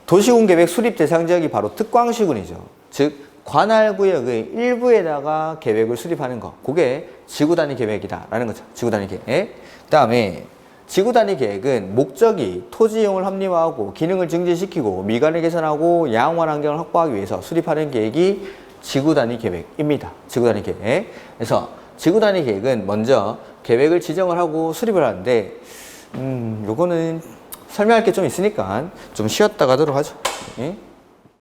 Speaker 1: 도시군 계획 수립 대상 지역이 바로 특광시군이죠. 즉 관할구역의 일부에다가 계획을 수립하는 거. 그게 지구단위 계획이다라는 거죠. 지구단위 계획. 그 다음에 지구단위 계획은 목적이 토지 이용을 합리화하고 기능을 증진시키고 미관을 개선하고 야영환 환경을 확보하기 위해서 수립하는 계획이 지구단위 계획입니다. 지구단위 계획. 그래서 지구단위 계획은 먼저 계획을 지정을 하고 수립을 하는데 요거는 설명할 게 좀 있으니까 좀 쉬었다가 하도록 하죠. 예?